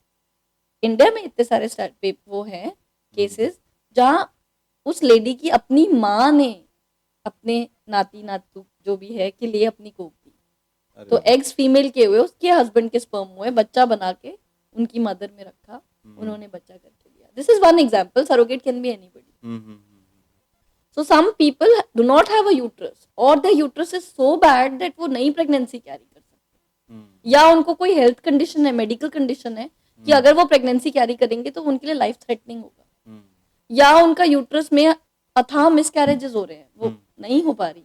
इंडिया में इतने सारे वो हैं केसेस जहाँ उस लेडी की अपनी माँ ने अपने नाती नातू जो भी है के लिए अपनी कोख दी, अरे तो वाह। एग्स फीमेल के हुए, उसके हस्बैंड के स्पर्म हुए, बच्चा बना के उनकी मदर में रखा, उन्होंने बच्चा करके दिया. This is one example. Surrogate can be anybody. So some people do not have a uterus or their uterus is so bad that वो नई प्रेगनेंसी कैरी कर सकते, या उनको कोई हेल्थ कंडीशन है, मेडिकल कंडीशन है कि अगर वो प्रेगनेंसी कैरी करेंगे तो उनके लिए लाइफ थ्रेटनिंग होगा, या उनका यूट्रस में अथाह मिसकैरेजेस हो रहे हैं, वो नहीं हो पा रही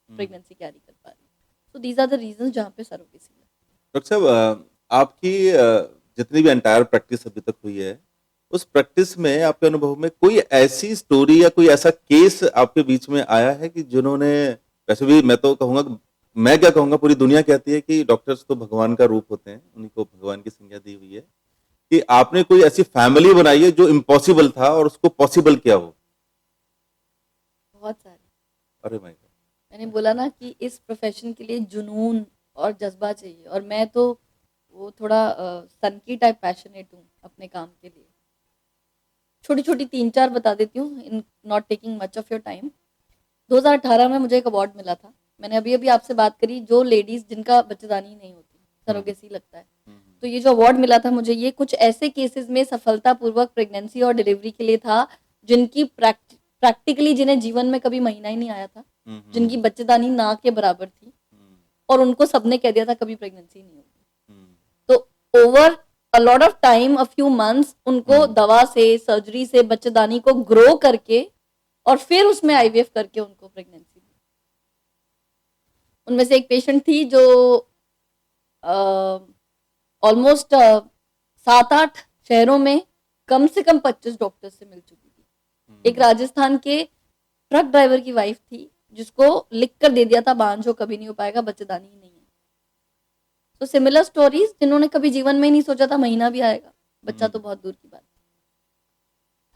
प्रेगनेंसी कैरी कर पा रही. So these are the reasons जहाँ पे सरोगेसी है. डॉक्टर साहब, आपकी जितनी भी एंटायर प्रैक्टिस अभी तक हुई है, उस प्रैक्टिस में आपके अनुभव में कोई ऐसी स्टोरी या कोई ऐसा केस आपके बीच में आया है कि जिन्होंने, वैसे भी मैं तो कहूंगा, मैं क्या कहूंगा, पूरी दुनिया कहती है कि डॉक्टर्स तो भगवान का रूप होते हैं, उन्हीं को भगवान की संज्ञा दी हुई है, कि आपने कोई ऐसी फैमिली बनाई है जो इम्पॉसिबल था और उसको पॉसिबल किया हो? बहुत सारे. अरे माय गॉड. मैंने बोला ना कि इस प्रोफेशन के लिए जुनून और जज्बा चाहिए, और मैं तो वो थोड़ा सन की टाइप पैशनेट हूँ अपने काम के लिए. छोटी छोटी 3-4 बता देती हूँ, in not taking much of your time. 2018 में मुझे एक अवार्ड मिला था. मैंने अभी अभी आपसे बात करी, जो लेडीज जिनका बच्चेदानी नहीं होती, सरोगेसी लगता है, तो ये जो अवार्ड मिला था मुझे, ये कुछ ऐसे केसेस में सफलतापूर्वक प्रेगनेंसी और डिलीवरी के लिए था जिनकी प्रैक्टिकली, जिन्हें जीवन में कभी महीना ही नहीं आया था, जिनकी बच्चेदानी ना के बराबर थी, और उनको सबने कह दिया था कभी प्रेगनेंसी नहीं होगी. तो over a lot of time, a few months, उनको दवा से, सर्जरी से बच्चेदानी को ग्रो करके और फिर उसमें आईवीएफ करके उनको प्रेगनेंसी दी. उनमें से एक पेशेंट थी जो ऑलमोस्ट 7-8 शहरों में कम से कम 25 डॉक्टर से मिल चुकी थी. एक राजस्थान के ट्रक ड्राइवर की वाइफ थी जिसको लिख कर दे दिया था बांझो, कभी नहीं हो पाएगा, बच्चेदानी ही नहीं है. तो सिमिलर स्टोरीज, जिन्होंने कभी जीवन में नहीं सोचा था महीना भी आएगा, बच्चा तो बहुत दूर की बात.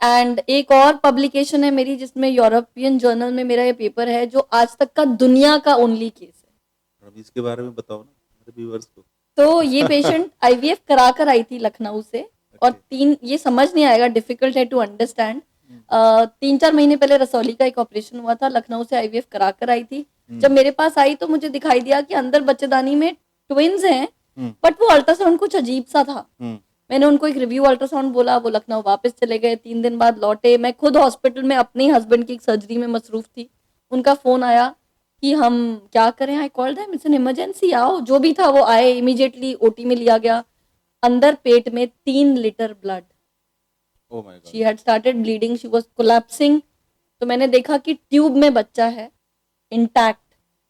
एंड एक और पब्लिकेशन है मेरी जिसमें यूरोपियन जर्नल में मेरा ये पेपर है, जो आज तक का दुनिया का ओनली केस है. अभी इसके बारे में बताओ ना हमारे व्यूअर्स को. तो ये पेशेंट आईवीएफ करा कर आई थी लखनऊ से, और ये समझ नहीं आएगा, डिफिकल्ट है टू अंडरस्टैंड. 3-4 महीने पहले रसौली का एक ऑपरेशन हुआ था, लखनऊ से आईवीएफ करा कर आई थी. जब मेरे पास आई तो मुझे दिखाई दिया कि अंदर बच्चेदानी में ट्विंस हैं, बट वो अल्ट्रासाउंड कुछ अजीब सा था. मैंने उनको एक रिव्यू अल्ट्रासाउंड बोला, वो लखनऊ वापस चले गए. 3 दिन बाद लौटे. मैं खुद हॉस्पिटल में अपने हस्बैंड की एक सर्जरी में मसरूफ थी. उनका फोन आया कि हम क्या करें. I called them, it's an emergency, आओ. जो भी था वो आए, इमीडिएटली ओटी में लिया गया. अंदर पेट में 3 litre blood. Oh my God. She had started bleeding, she was collapsing. तो मैंने देखा कि ट्यूब में बच्चा है, इंटैक्ट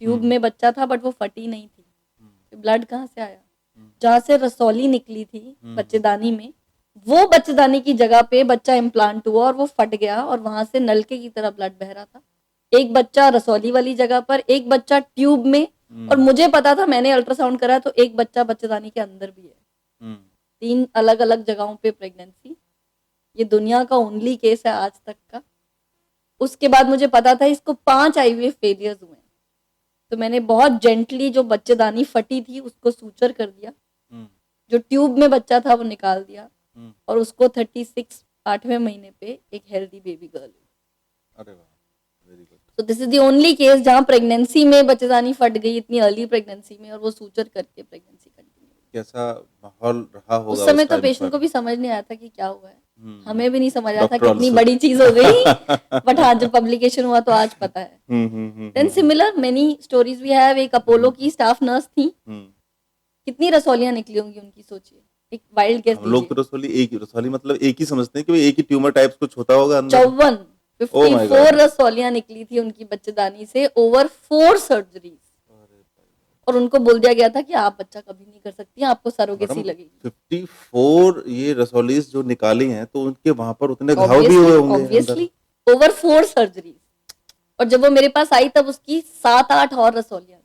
ट्यूब में बच्चा था, बट वो फटी नहीं थी. ब्लड कहाँ से आया? जहाँ से रसौली निकली थी बच्चेदानी में, वो बच्चेदानी की जगह पे बच्चा इम्प्लांट हुआ और वो फट गया, और वहां से नलके की तरह ब्लड बह रहा था. एक बच्चा रसौली वाली जगह पर, एक बच्चा ट्यूब में, और मुझे पता था, मैंने अल्ट्रासाउंड करा, तो एक बच्चा बच्चेदानी के अंदर भी है. 3 अलग अलग जगहों पे प्रेगनेंसी. ये दुनिया का ओनली केस है आज तक का. उसके बाद मुझे पता था इसको 5 आईवीएफ फेलियर्स हुए. तो मैंने बहुत जेंटली जो बच्चेदानी फटी थी उसको सूचर कर दिया, जो ट्यूब में बच्चा था वो निकाल दिया, और उसको 36 8वें महीने पे एक हेल्दी बेबी गर्ल. अरे वाह, वेरी गुड. तो this is the only case जहाँ प्रेगनेंसी में बच्चेदानी फट गई, इतनी अर्ली प्रेगनेंसी में, और वो सूचर करके प्रेगनेंसी कंटिन्यू. कैसा माहौल रहा होगा उस समय तो टाइम पेशेंट पर? को भी समझ नहीं आया था कि क्या हुआ है. हमें हम्म. भी नहीं समझ आया था डॉक्टर कितनी also. बड़ी चीज हो गई. बट हाँ, जब पब्लिकेशन हुआ तो आज पता है. Then similar many stories we have. एक अपोलो की स्टाफ नर्स थी, कितनी रसौलियां निकली होंगी उनकी, सोचिए. एक वाइल्ड गेस हम लोग तो रसौली मतलब एक ही समझते हैं कि वो एक ही ट्यूमर टाइप्स कुछ होता होगा अंदर. 54 रसौलियां निकली थी उनकी बच्चेदानी से, ओवर 4 सर्जरीज. और उनको बोल दिया गया था कि आप बच्चा कभी नहीं कर सकती, आपको सरोगेसी लगेगी. 54 ये रसौलीज जो निकाली हैं, तो उनके वहां पर उतने घाव भी हुए होंगे ऑब्वियसली, ओवर 4 सर्जरीज. और जब वो मेरे पास आई तब उसकी 7-8 और रसौलियां थी.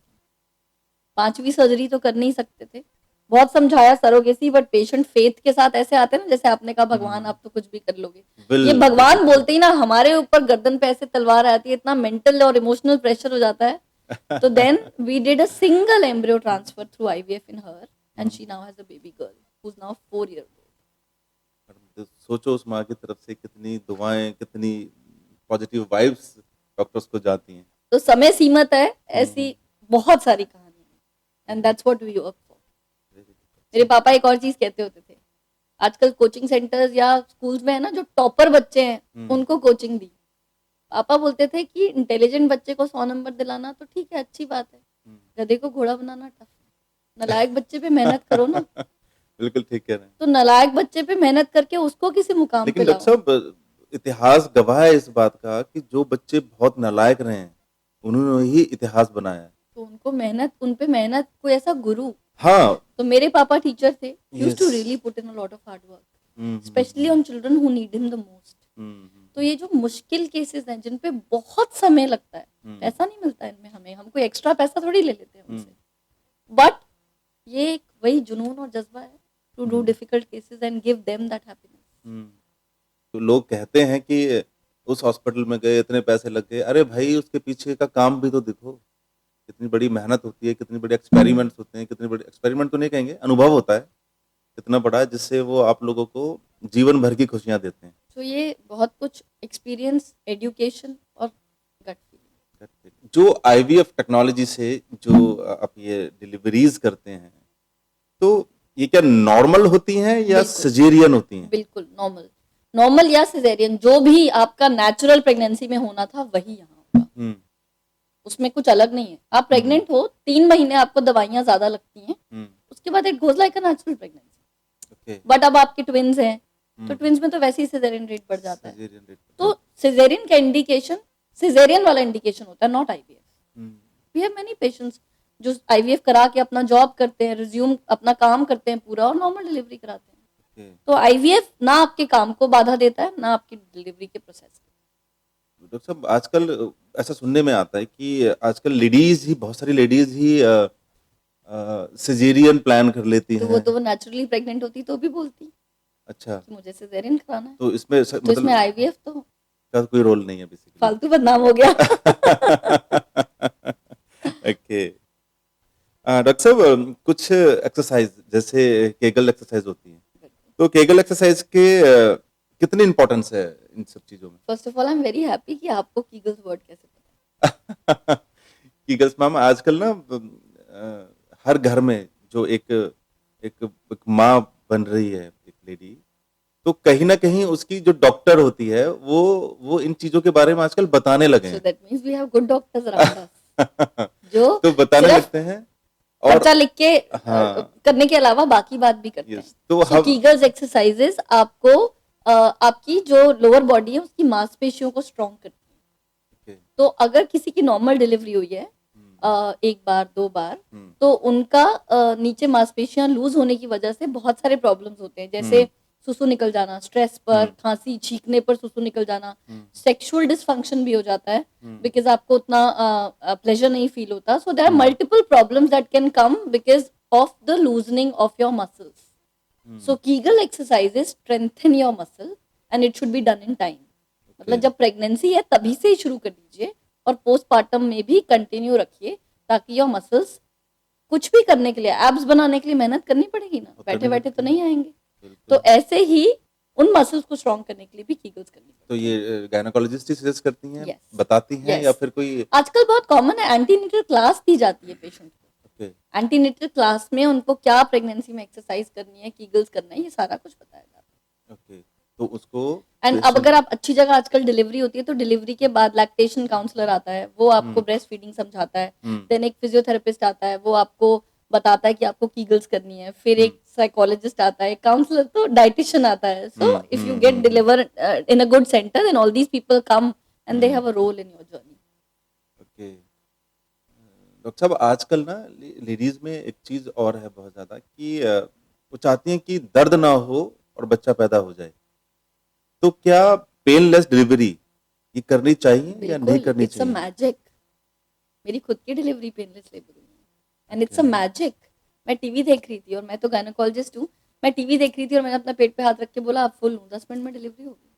5वीं सर्जरी तो कर नहीं सकते थे. बहुत समझाया सरोगेसी, बट पेशेंट फेथ के साथ ऐसे आते हैं ना, जैसे आपने कहा भगवान आप तो कुछ भी कर लोगे. ये भगवान बोलते ही ना हमारे ऊपर गर्दन पे ऐसे तलवार आती है, इतना मेंटल और इमोशनल प्रेशर हो जाता है. So then we did a single embryo transfer through IVF in her, and she now has a baby girl who's now 4 years old. तो सोचो उस माँ की तरफ से कितनी दुआएं, कितनी पॉजिटिव वाइब्स डॉक्टर्स को जाती हैं। तो समय सीमित है, ऐसी हम्म, बहुत सारी कहानियां, and that's what we work for. very good. मेरे पापा एक और चीज कहते होते थे, आजकल कोचिंग सेंटर्स या स्कूल्स में है ना, जो टॉपर बच्चे हैं उनको कोचिंग दी। पापा बोलते थे कि इंटेलिजेंट बच्चे को 100 नंबर दिलाना तो ठीक है, अच्छी बात है, गधे को घोड़ा बनाना टफ है। नालायक बच्चे पे मेहनत करो ना। बिल्कुल ठीक कह रहे हैं। तो नालायक बच्चे पे मेहनत करके उसको किसी मुकाम पे लेकिन डॉक्टर लाओ। साहब, इतिहास गवाह है इस बात का कि जो बच्चे बहुत नालायक रहे हैं उन्होंने ही इतिहास बनाया है। तो उनको मेहनत, उन पे मेहनत, कोई ऐसा गुरु। हाँ। तो मेरे पापा टीचर थे, used to Yes. Really put in a lot of hard work, hmm, specially on children who need him the most. तो ये जो मुश्किल केसेस हैं जिन पे बहुत समय लगता है, पैसा नहीं मिलता है इनमें, हमें, हम कोई एक्स्ट्रा पैसा थोड़ी ले लेते हैं उनसे, बट ये एक वही जुनून और जज्बा है to do difficult cases and give them that happiness. तो लोग कहते हैं कि उस हॉस्पिटल में गए, इतने पैसे लग गए। अरे भाई, उसके पीछे का काम भी तो देखो, कितनी बड़ी मेहनत होती है, कितनी बड़ी एक्सपेरिमेंट्स होते हैं, कितने बड़े एक्सपेरिमेंट तो नहीं कहेंगे, अनुभव होता है कितना बड़ा, जिससे वो आप लोगों को जीवन भर की खुशियां देते हैं। तो ये बहुत कुछ एक्सपीरियंस, एजुकेशन और गट फीलिंग। जो आईवीएफ टेक्नोलॉजी से जो आप ये डिलीवरीज करते हैं, तो ये क्या नॉर्मल होती हैं या बिल्कुल। सिजेरियन होती हैं? बिल्कुल नॉर्मल, नॉर्मल या सिजेरियन, जो भी आपका नेचुरल प्रेगनेंसी में होना था वही यहाँ होगा, उसमें कुछ अलग नहीं है। आप प्रेग्नेंट हो, 3 महीने आपको दवाइयां ज्यादा लगती हैं, उसके बाद it goes like a natural pregnancy. But अब आपके ट्विंस हैं, तो ट्विंस में तो वैसे ही सिजेरियन रेट बढ़ जाता है। तो सिजेरियन का इंडिकेशन सिजेरियन वाला इंडिकेशन होता है, not IVF. We have many patients जो आईवीएफ करा के अपना जॉब करते हैं, रिज्यूम अपना काम करते हैं पूरा, और नॉर्मल डिलीवरी कराते हैं। तो आईवीएफ ना आपके काम को बाधा देता है, ना आपकी डिलीवरी के प्रोसेस को। डॉक्टर साहब, आजकल ऐसा सुनने में आता है कि आजकल लेडीज ही, बहुत सारी लेडीज ही सिजेरियन प्लान कर लेती हैं। तो वो नेचुरली प्रेग्नेंट होती तो भी बोलती अच्छा, कि मुझे सिजेरियन कराना है। तो इसमें तो इसमें आईवीएफ तो का कोई रोल नहीं है बेसिकली। फालतू बदनाम हो गया। ओके। डॉक्टर साहब, कुछ एक्सरसाइज जैसे केगल एक्सरसाइज होती है, तो केगल एक्सरसाइज के कितनी इंपॉर्टेंस है इन सब चीजों में? First of all I am very happy कि आपको कीगल्स वर्ड कैसे पता है। कीगल्स मैम, आजकल ना हर घर में जो एक माँ बन रही है, एक लेडी, तो कहीं ना कहीं उसकी जो डॉक्टर होती है वो इन चीजों के बारे में आजकल बताने लगे So हैं। that means we have good doctors around us, जो तो बताने सिर्फ लगते हैं और पर्चा लिख के हाँ। करने के अलावा बाकी बात भी करते हैं। Yes, तो So हम कीगल्स एक्सरसाइजेस आपको आपकी जो लोअर बॉडी है उसकी मांसपेशियों को स्ट्रॉन्ग करती है। तो अगर किसी की नॉर्मल डिलीवरी हुई है 1 बार 2 बार, तो उनका नीचे मांसपेशियां लूज होने की वजह से बहुत सारे प्रॉब्लम्स होते हैं, जैसे सुसु निकल जाना, स्ट्रेस पर, खांसी छींकने पर सुसु निकल जाना, सेक्सुअल डिसफंक्शन भी हो जाता है बिकॉज आपको उतना प्लेजर नहीं फील होता। So there are multiple problems that can come because of the loosening of your muscles. So Kegel exercises strengthen your muscle and it should be done in time. मतलब जब pregnancy है तभी से ही शुरू कर दीजिए और पोस्टपार्टम में भी कंटिन्यू रखिए, ताकि योर मसल्स, कुछ भी करने के लिए, एब्स बनाने के लिए मेहनत करनी पड़ेगी ना, बैठे बैठे तो नहीं आएंगे। तो ऐसे ही उन मसल्स को स्ट्रॉन्ग करने के लिए भी कीगल्स करनी पड़ती तो ये गायनेकोलॉजिस्ट ही सजेस्ट करती हैं, Yes. बताती हैं, Yes. या फिर कोई? आजकल बहुत कॉमन है, एंटीनेटल क्लास दी जाती है पेशेंट को। एंटीनेटल क्लास में उनको क्या प्रेगनेंसी में एक्सरसाइज करनी है, कीगल्स करना है, ये सारा कुछ बताया जाता है। तो उसको एंड अब अगर आप अच्छी जगह, आजकल डिलीवरी होती है तो डिलीवरी के बाद लैक्टेशन काउंसलर आता है, वो आपको ब्रेस्ट फीडिंग समझाता है। देन एक फिजियोथेरेपिस्ट आता है, वो आपको बताता है कि आपको कीगल्स करनी है। फिर एक साइकोलॉजिस्ट आता है, काउंसलर, तो डाइटिशियन आता है। So if you get deliver in a good centre, then all these people come and they have a role in your journey. Okay. Doctor साहब, आजकल ना लेडीज में एक चीज और है बहुत ज्यादा कि वो चाहती हैं कि दर्द ना हो और बच्चा पैदा हो जाए। तो क्या पेनलेस डिलीवरी ये करनी चाहिए या नहीं करनी इट्स अ चाहिए? मैजिक। मेरी खुद की डिलीवरी पेनलेस लेबर हुई है एंड इट्स अ मैजिक। मैं टीवी देख रही थी, और मैं तो गायनेकोलॉजिस्ट हूँ, मैं टीवी देख रही थी और मैंने अपना पेट पे हाथ रख के बोला अब फुल हूँ, 10 मिनट में डिलीवरी हो गई।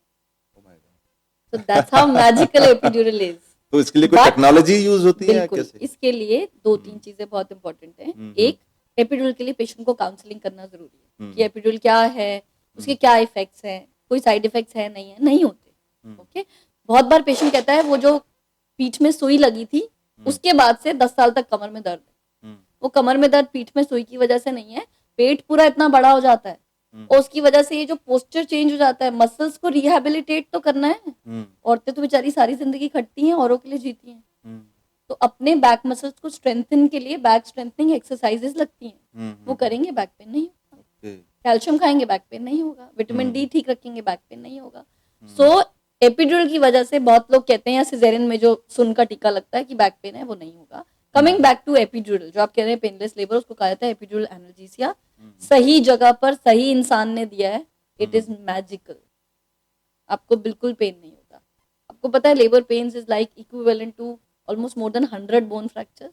Oh my God. So that's how magical epidural is. तो इसके लिए कोई But टेक्नोलॉजी यूज होती है या बिल्कुल, कैसे? इसके लिए 2-3 चीजें बहुत इंपॉर्टेंट हैं। एक, एपिड्यूरल के लिए पेशेंट को काउंसलिंग करना जरूरी है कि एपिड्यूरल क्या है, उसके क्या इफेक्ट्स हैं, कोई साइड इफेक्ट्स है नहीं होते। ओके, बहुत बार पेशेंट कहता है वो जो पीठ में सुई लगी थी उसके बाद से 10 साल तक कमर में दर्द है। वो कमर में दर्द पीठ में सुई की वजह से नहीं है, पेट पूरा इतना बड़ा हो जाता है और उसकी वजह से ये जो पोस्चर चेंज हो जाता है, मसल्स को रिहेबिलिटेट तो करना है। औरतें तो बेचारी सारी जिंदगी खटती हैं, औरों के लिए जीती हैं, तो अपने बैक मसल्स को स्ट्रेंथन के लिए बैक स्ट्रेंथनिंग एक्सरसाइजेस लगती हैं, वो करेंगे बैक पेन नहीं होगा। कैल्शियम खाएंगे बैक पेन नहीं होगा, विटामिन डी ठीक रखेंगे बैक पेन नहीं होगा। सो एपिड्यूरल की वजह से बहुत लोग कहते हैं या सिजेरियन में जो सुन का टीका लगता है कि बैक पेन है, वो नहीं होगा। कमिंग बैक टू एपिड्यूरल, जो आप कह रहे हैं पेनलेस लेबर, उसको कहा जाता है एपिड्यूरल एनाल्जेसिया। सही जगह पर सही इंसान ने दिया है, इट इज मैजिकल। आपको बिल्कुल पेन नहीं होता। आपको पता है labour pains is like equivalent to almost more than 100 bone fractures.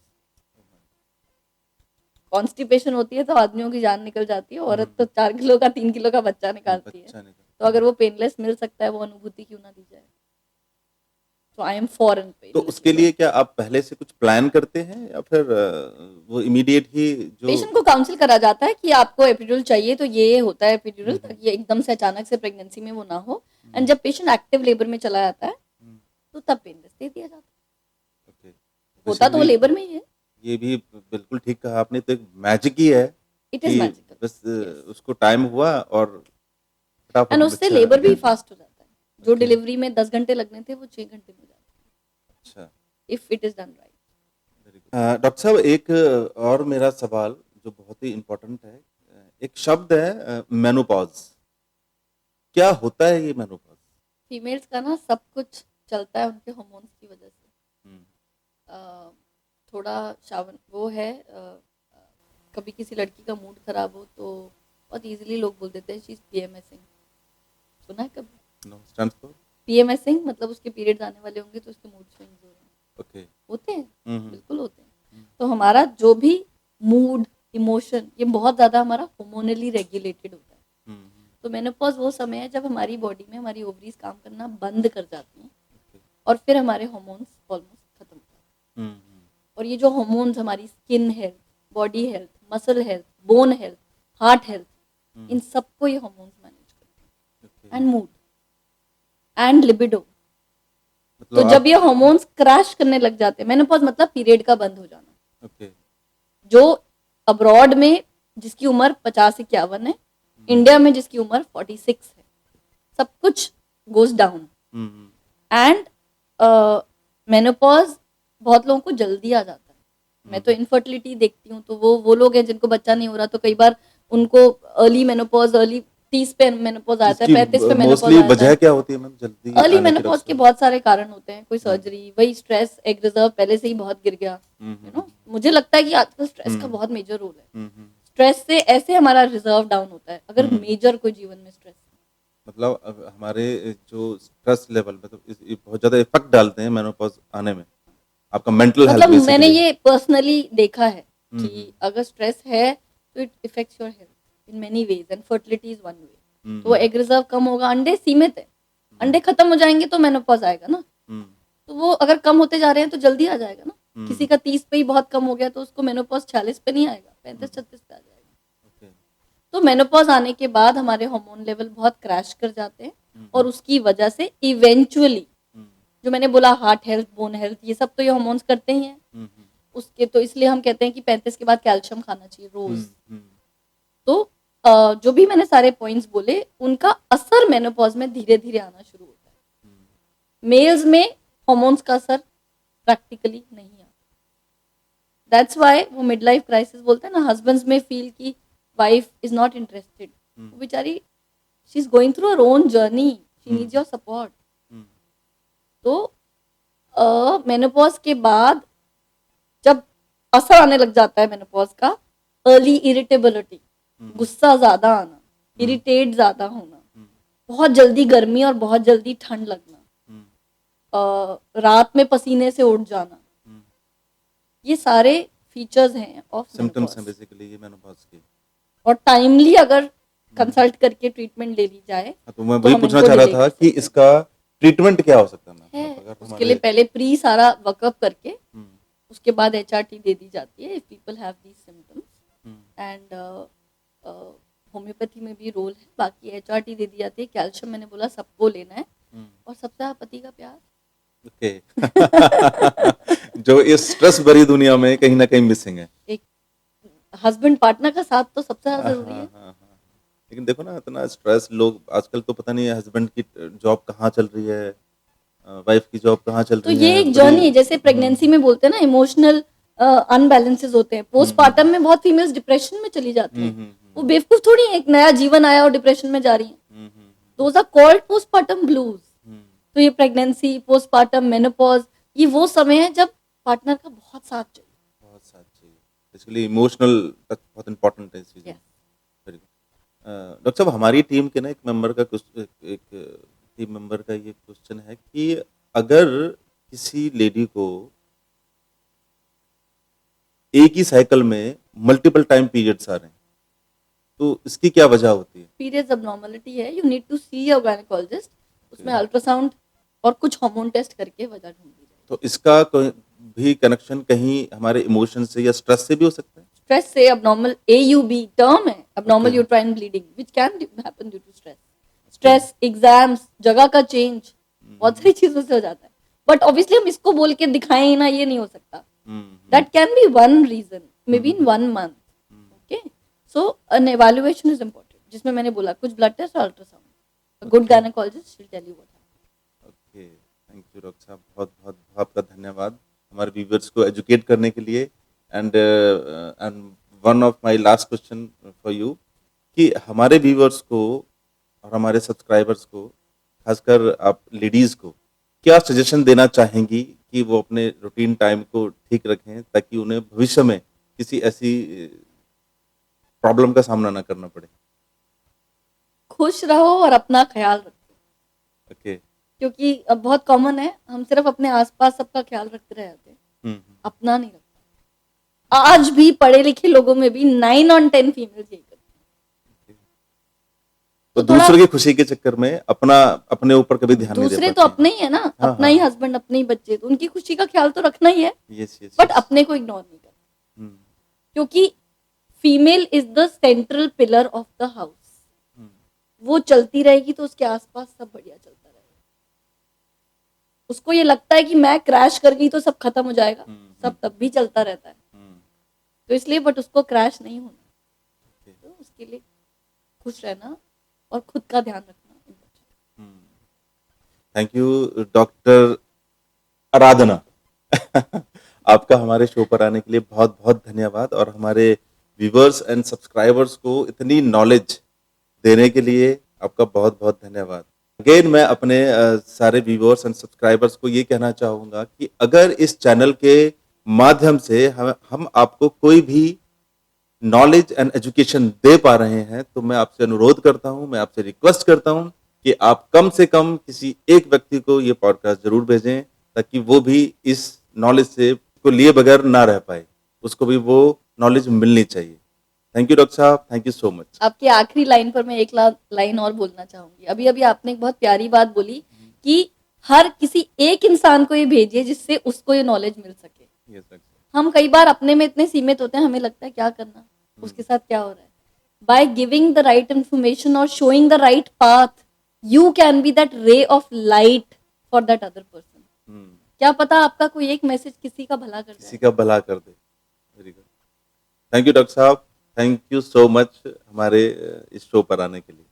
Constipation होती है तो आदमियों की जान निकल जाती है, औरत तो 4 किलो का 3 किलो का बच्चा निकालती है। तो अगर वो पेनलेस मिल सकता है, वो अनुभूति क्यों ना दी जाए। तो I am for an pain. तो उसके लिए क्या आप पहले से कुछ प्लान करते हैं या फिर वो इमीडिएट ही जो पेशेंट को काउंसिल करा जाता है कि आपको एपिड्यूरल चाहिए तो ये होता है एपिड्यूरल, ताकि एकदम से अचानक से प्रेगनेंसी में वो ना हो। एंड जब पेशेंट एक्टिव लेबर में चला जाता है तो तब पेनलेस दे दिया जाता है। ओके, होता तो वो लेबर में ही है। ये भी बिल्कुल ठीक कहा आपने, तो एक मैजिक ही है इट इज कि मैजिकल। बस उसको टाइम हुआ और फटाफट एंड उससे बच्चा लेबर भी जन्म। फास्ट हो जाता है। जो Okay. डिलीवरी में 10 घंटे लगने थे वो 6 घंटे में हो जाता अच्छा, है, if it is done right. Very good. Doctor साहब, एक और मेरा सवाल जो बहुत ही इम्पोर्टेंट है, एक शब्द है मेनोपॉज। क्या होता है ये मेनोपॉज? फीमेल्स का ना सब कुछ चलता है उनके हार्मोन्स की वजह से। थोड़ा शावन वो है, कभी किसी लड़की का मूड खराब हो तो बहुत इजीली लोग बोल देते हैं शी इज पीएमएसिंग। सुना है कभी? No, stands for? पीएमएसिंग मतलब उसके पीरियड्स आने वाले होंगे तो उसके मूड स्विंग्स हो रहे हैं। ओके। होते हैं, बिल्कुल होते हैं। तो हमारा जो भी मूड, इमोशन, ये बहुत ज्यादा हमारा हार्मोनली रेगुलेटेड होता है। तो मेनोपॉज वो समय है जब हमारी बॉडी में हमारी ओवरीज काम करना बंद कर जाती हैं और फिर हमारे हार्मोन्स ऑलमोस्ट खत्म हो जाते हैं। और ये जो हार्मोन्स हमारी skin health, body health, muscle health, bone health, heart health, इन सबको ये हार्मोन्स मैनेज करते हैं। And mood and libido. तो जब ये हार्मोन्स क्रैश करने लग जाते हैं, मेनोपॉज मतलब पीरियड का बंद हो जाना। ओके। जो अब्रॉड में जिसकी उम्र 50-51 है, इंडिया में जिसकी उम्र 46 है, सब कुछ गोज डाउन। एंड मेनोपॉज बहुत लोगों को जल्दी आ जाता है। मैं तो इनफर्टिलिटी देखती हूँ, तो वो लोग हैं जिनको बच्चा नहीं हो रहा, तो कई बार उनको अर्ली मेनोपॉज, अर्ली 30 पे मेनोपॉज आता है, 35 पे मेनोपॉज मोस्टली आता वजह है। क्या होती है मैम जल्दी अर्ली आने की मेनोपॉज के डॉक्टर बहुत सारे कारण होते हैं। कोई सर्जरी, वही स्ट्रेस, एग रिजर्व पहले से ही बहुत गिर गया। यू नो, मुझे लगता है कि आजकल स्ट्रेस का बहुत मेजर रोल है। स्ट्रेस से ऐसे हमारा रिजर्व डाउन होता है अगर मेजर कोई जीवन में स्ट्रेस। मतलब हमारे जो स्ट्रेस लेवल मतलब बहुत ज्यादा इफेक्ट डालते हैं मेनोपॉज आने में, आपका मेंटल हेल्थ मतलब मैंने बेसिकली। ये पर्सनली देखा है कि अगर स्ट्रेस है तो it effects your health in many ways and fertility is one way. तो एग रिजर्व कम होगा, अंडे सीमित है, अंडे खत्म हो जाएंगे तो मेनोपॉज आएगा ना। तो वो अगर कम होते जा रहे हैं तो जल्दी आ जाएगा ना। किसी का 30 पे ही बहुत कम हो गया तो उसको मेनोपॉज 46 पे नहीं आएगा, 35-36 पे आ जाएगा। तो मेनोपॉज आने के बाद हमारे हार्मोन लेवल बहुत क्रैश कर जाते हैं और उसकी वजह से इवेंचुअली जो मैंने बोला हार्ट हेल्थ, बोन हेल्थ, ये सब तो ये हार्मोन्स करते ही हैं। उसके तो इसलिए हम कहते हैं कि 35 के बाद कैल्शियम खाना चाहिए रोज। तो जो भी मैंने सारे पॉइंट्स बोले उनका असर मेनोपॉज में धीरे धीरे आना शुरू होता है। मेल्स में हार्मोन्स का असर प्रैक्टिकली नहीं आता। दैट्स व्हाई वो मिड लाइफ क्राइसिस बोलते हैं ना, हस्बैंड्स में फील की वाइफ इज नॉट इंटरेस्टेड। वो बेचारी she is going through her own journey, she needs your support. तो मेनोपॉज के बाद जब असर आने लग जाता है मेनोपॉज का, अर्ली इरिटेबिलिटी, गुस्सा ज्यादा आना, इरिटेट ज्यादा होना, बहुत जल्दी गर्मी और बहुत जल्दी ठंड लगना, रात में पसीने से उठ जाना, ये सारे फीचर्स हैं ऑफ सिम्टम्स हैं बेसिकली ये मेनोपॉज के। और टाइमली अगर कंसल्ट करके ट्रीटमेंट ले ली जाए तो मैं वही पूछना चाह रहा था कि इसका ट्रीटमेंट क्या हो सकता है? उसके लिए पहले प्री सारा वर्कअप करके उसके बाद एचआरटी दे दी जाती है if people have these symptoms. And homeopathy में भी रोल है, बाकी एचआरटी दे दी जाती है, कैल्शियम मैंने बोला सबको लेना है, और सबसे ज़्यादा पति का प्यार। ओके। जो इस स्ट्रेस भरी दुनिया में कहीं ना कहीं मिसिंग है। एक हस्बैंड पार्टनर का साथ तो सबसे ज़्यादा हाँ ज़रूरी हाँ है। हाँ हाँ। लेकिन देखो ना, इतना स्ट्रेस लोग आजकल, तो पता नहीं है हस्बैंड की जॉब कहाँ चल रही है, वाइफ की जॉब कहाँ चल तो रही ये है, एक बड़ी। जर्नी है, जैसे प्रेगनेंसी में बोलते हैं ना इमोशनल अनबैलेंसेस होते हैं, पोस्टपार्टम में बहुत फीमेल्स डिप्रेशन में चली जाती हैं। वो बेवकूफ थोड़ी है, एक नया जीवन आया और डिप्रेशन में जा रही हैं। Those are called postpartum blues. तो ये प्रेगनेंसी, पोस्टपार्टम, मेनोपॉज, ये वो समय है जब पार्टनर का बहुत साथ चाहिए। बहुत साथ चाहिए, बेसिकली इमोशनल टच बहुत इंपॉर्टेंट है इस चीज़ में। Yes. Very good. डॉक्टर साहब, हमारी टीम के ना एक मेंबर का एक टीम मेंबर का ये क्वेश्चन है कि अगर किसी लेडी को एक ही साइकिल में मल्टीपल टाइम पीरियड्स आ रहे हैं, तो इसकी क्या वजह होती है? पीरियड्स अबनॉर्मलिटी है, you need to see your gynaecologist. उसमें अल्ट्रासाउंड और कुछ हार्मोन टेस्ट करके वजह ढूंढी जाए। तो इसका कोई भी कनेक्शन कहीं हमारे इमोशन से या स्ट्रेस से भी हो सकता है? स्ट्रेस से, अबनॉर्मल AUB टर्म है, abnormal Okay. Uterine bleeding which can happen due to stress. Stress, exams, जगह का चेंज, बहुत सारी चीजों से हो जाता है। बट ऑब्वियसली हम इसको बोल के दिखाएं ही ना, ये नहीं हो सकता। That can be one reason, maybe in 1 month. Okay, so an evaluation is important, जिसमें मैंने बोला कुछ ब्लड टेस्ट और ultrasound. A good gynecologist will tell you what happened. Okay, thank you doctor साहब, बहुत बहुत आपका धन्यवाद हमारे व्यूअर्स को एजुकेट करने के लिए। And one of my last question for you, कि हमारे व्यूअर्स को और हमारे सब्सक्राइबर्स को, खासकर आप लेडीज़ को, क्या सजेशन देना चाहेंगी कि वो अपने रूटीन टाइम को ठीक रखें ताकि उन्हें भविष्य में किसी ऐसी प्रॉब्लम का सामना ना करना पड़े? खुश रहो और अपना ख्याल रखो, ओके। क्योंकि अब बहुत कॉमन है, हम सिर्फ अपने आसपास सबका ख्याल रखते रह जाते हैं, हम्म। अपना नहीं रखते। आज भी पढ़े लिखे लोगों में भी 9 on 10 फीमेल्स यही करती हैं। तो थोड़ा- दूसरों की खुशी के चक्कर में अपना अपने ऊपर कभी ध्यान नहीं दे दूसरे पाते तो हैं। अपने ही है ना, हाँ, अपना ही हाँ। हस्बैंड, अपने ही बच्चे, तो उनकी खुशी का ख्याल तो रखना ही है, यस यस बट अपने को इग्नोर नहीं करना। हम्म, क्योंकि female is the central pillar of the house. Hmm, वो चलती रहेगी तो उसके आसपास सब बढ़िया चलता रहेगा। उसको ये लगता है कि मैं क्रैश कर गई तो सब खत्म हो जाएगा, सब तब भी चलता रहता है। तो इसलिए, बट उसको क्रैश नहीं होना, तो उसके लिए खुश रहना और खुद का ध्यान रखना। थैंक यू डॉक्टर आराधना। आपका हमारे शो पर आने के लिए बहुत बहुत धन्यवाद, और हमारे व्यूवर्स एंड सब्सक्राइबर्स को इतनी नॉलेज देने के लिए आपका बहुत बहुत धन्यवाद। अगेन मैं अपने सारे व्यूवर्स एंड सब्सक्राइबर्स को ये कहना चाहूँगा कि अगर इस चैनल के माध्यम से हम आपको कोई भी नॉलेज एंड एजुकेशन दे पा रहे हैं, तो मैं आपसे अनुरोध करता हूं, मैं आपसे रिक्वेस्ट करता हूं कि आप कम से कम किसी एक व्यक्ति को ये पॉडकास्ट जरूर भेजें, ताकि वो भी इस नॉलेज से को लिए बगैर ना रह पाए, उसको भी वो नॉलेज मिलनी चाहिए। थैंक यू डॉक्टर साहब, थैंक यू सो मच। आपकी आखिरी लाइन पर मैं एक लाइन और बोलना चाहूंगी। अभी अभी आपने एक बहुत प्यारी बात बोली कि हर किसी एक इंसान को ये भेजिए जिससे उसको ये नॉलेज मिल सके। Yes doctor. हम कई बार अपने में इतने सीमित होते हैं, हमें लगता है क्या करना, उसके साथ क्या हो रहा है। By giving the right information और showing the right path, you can be that ray of light for that other person. क्या पता आपका कोई एक मैसेज किसी का भला कर किसी जाए। का भला कर दे। Very good, thank you doctor साहब, थैंक यू सो मच हमारे इस शो पर आने के लिए।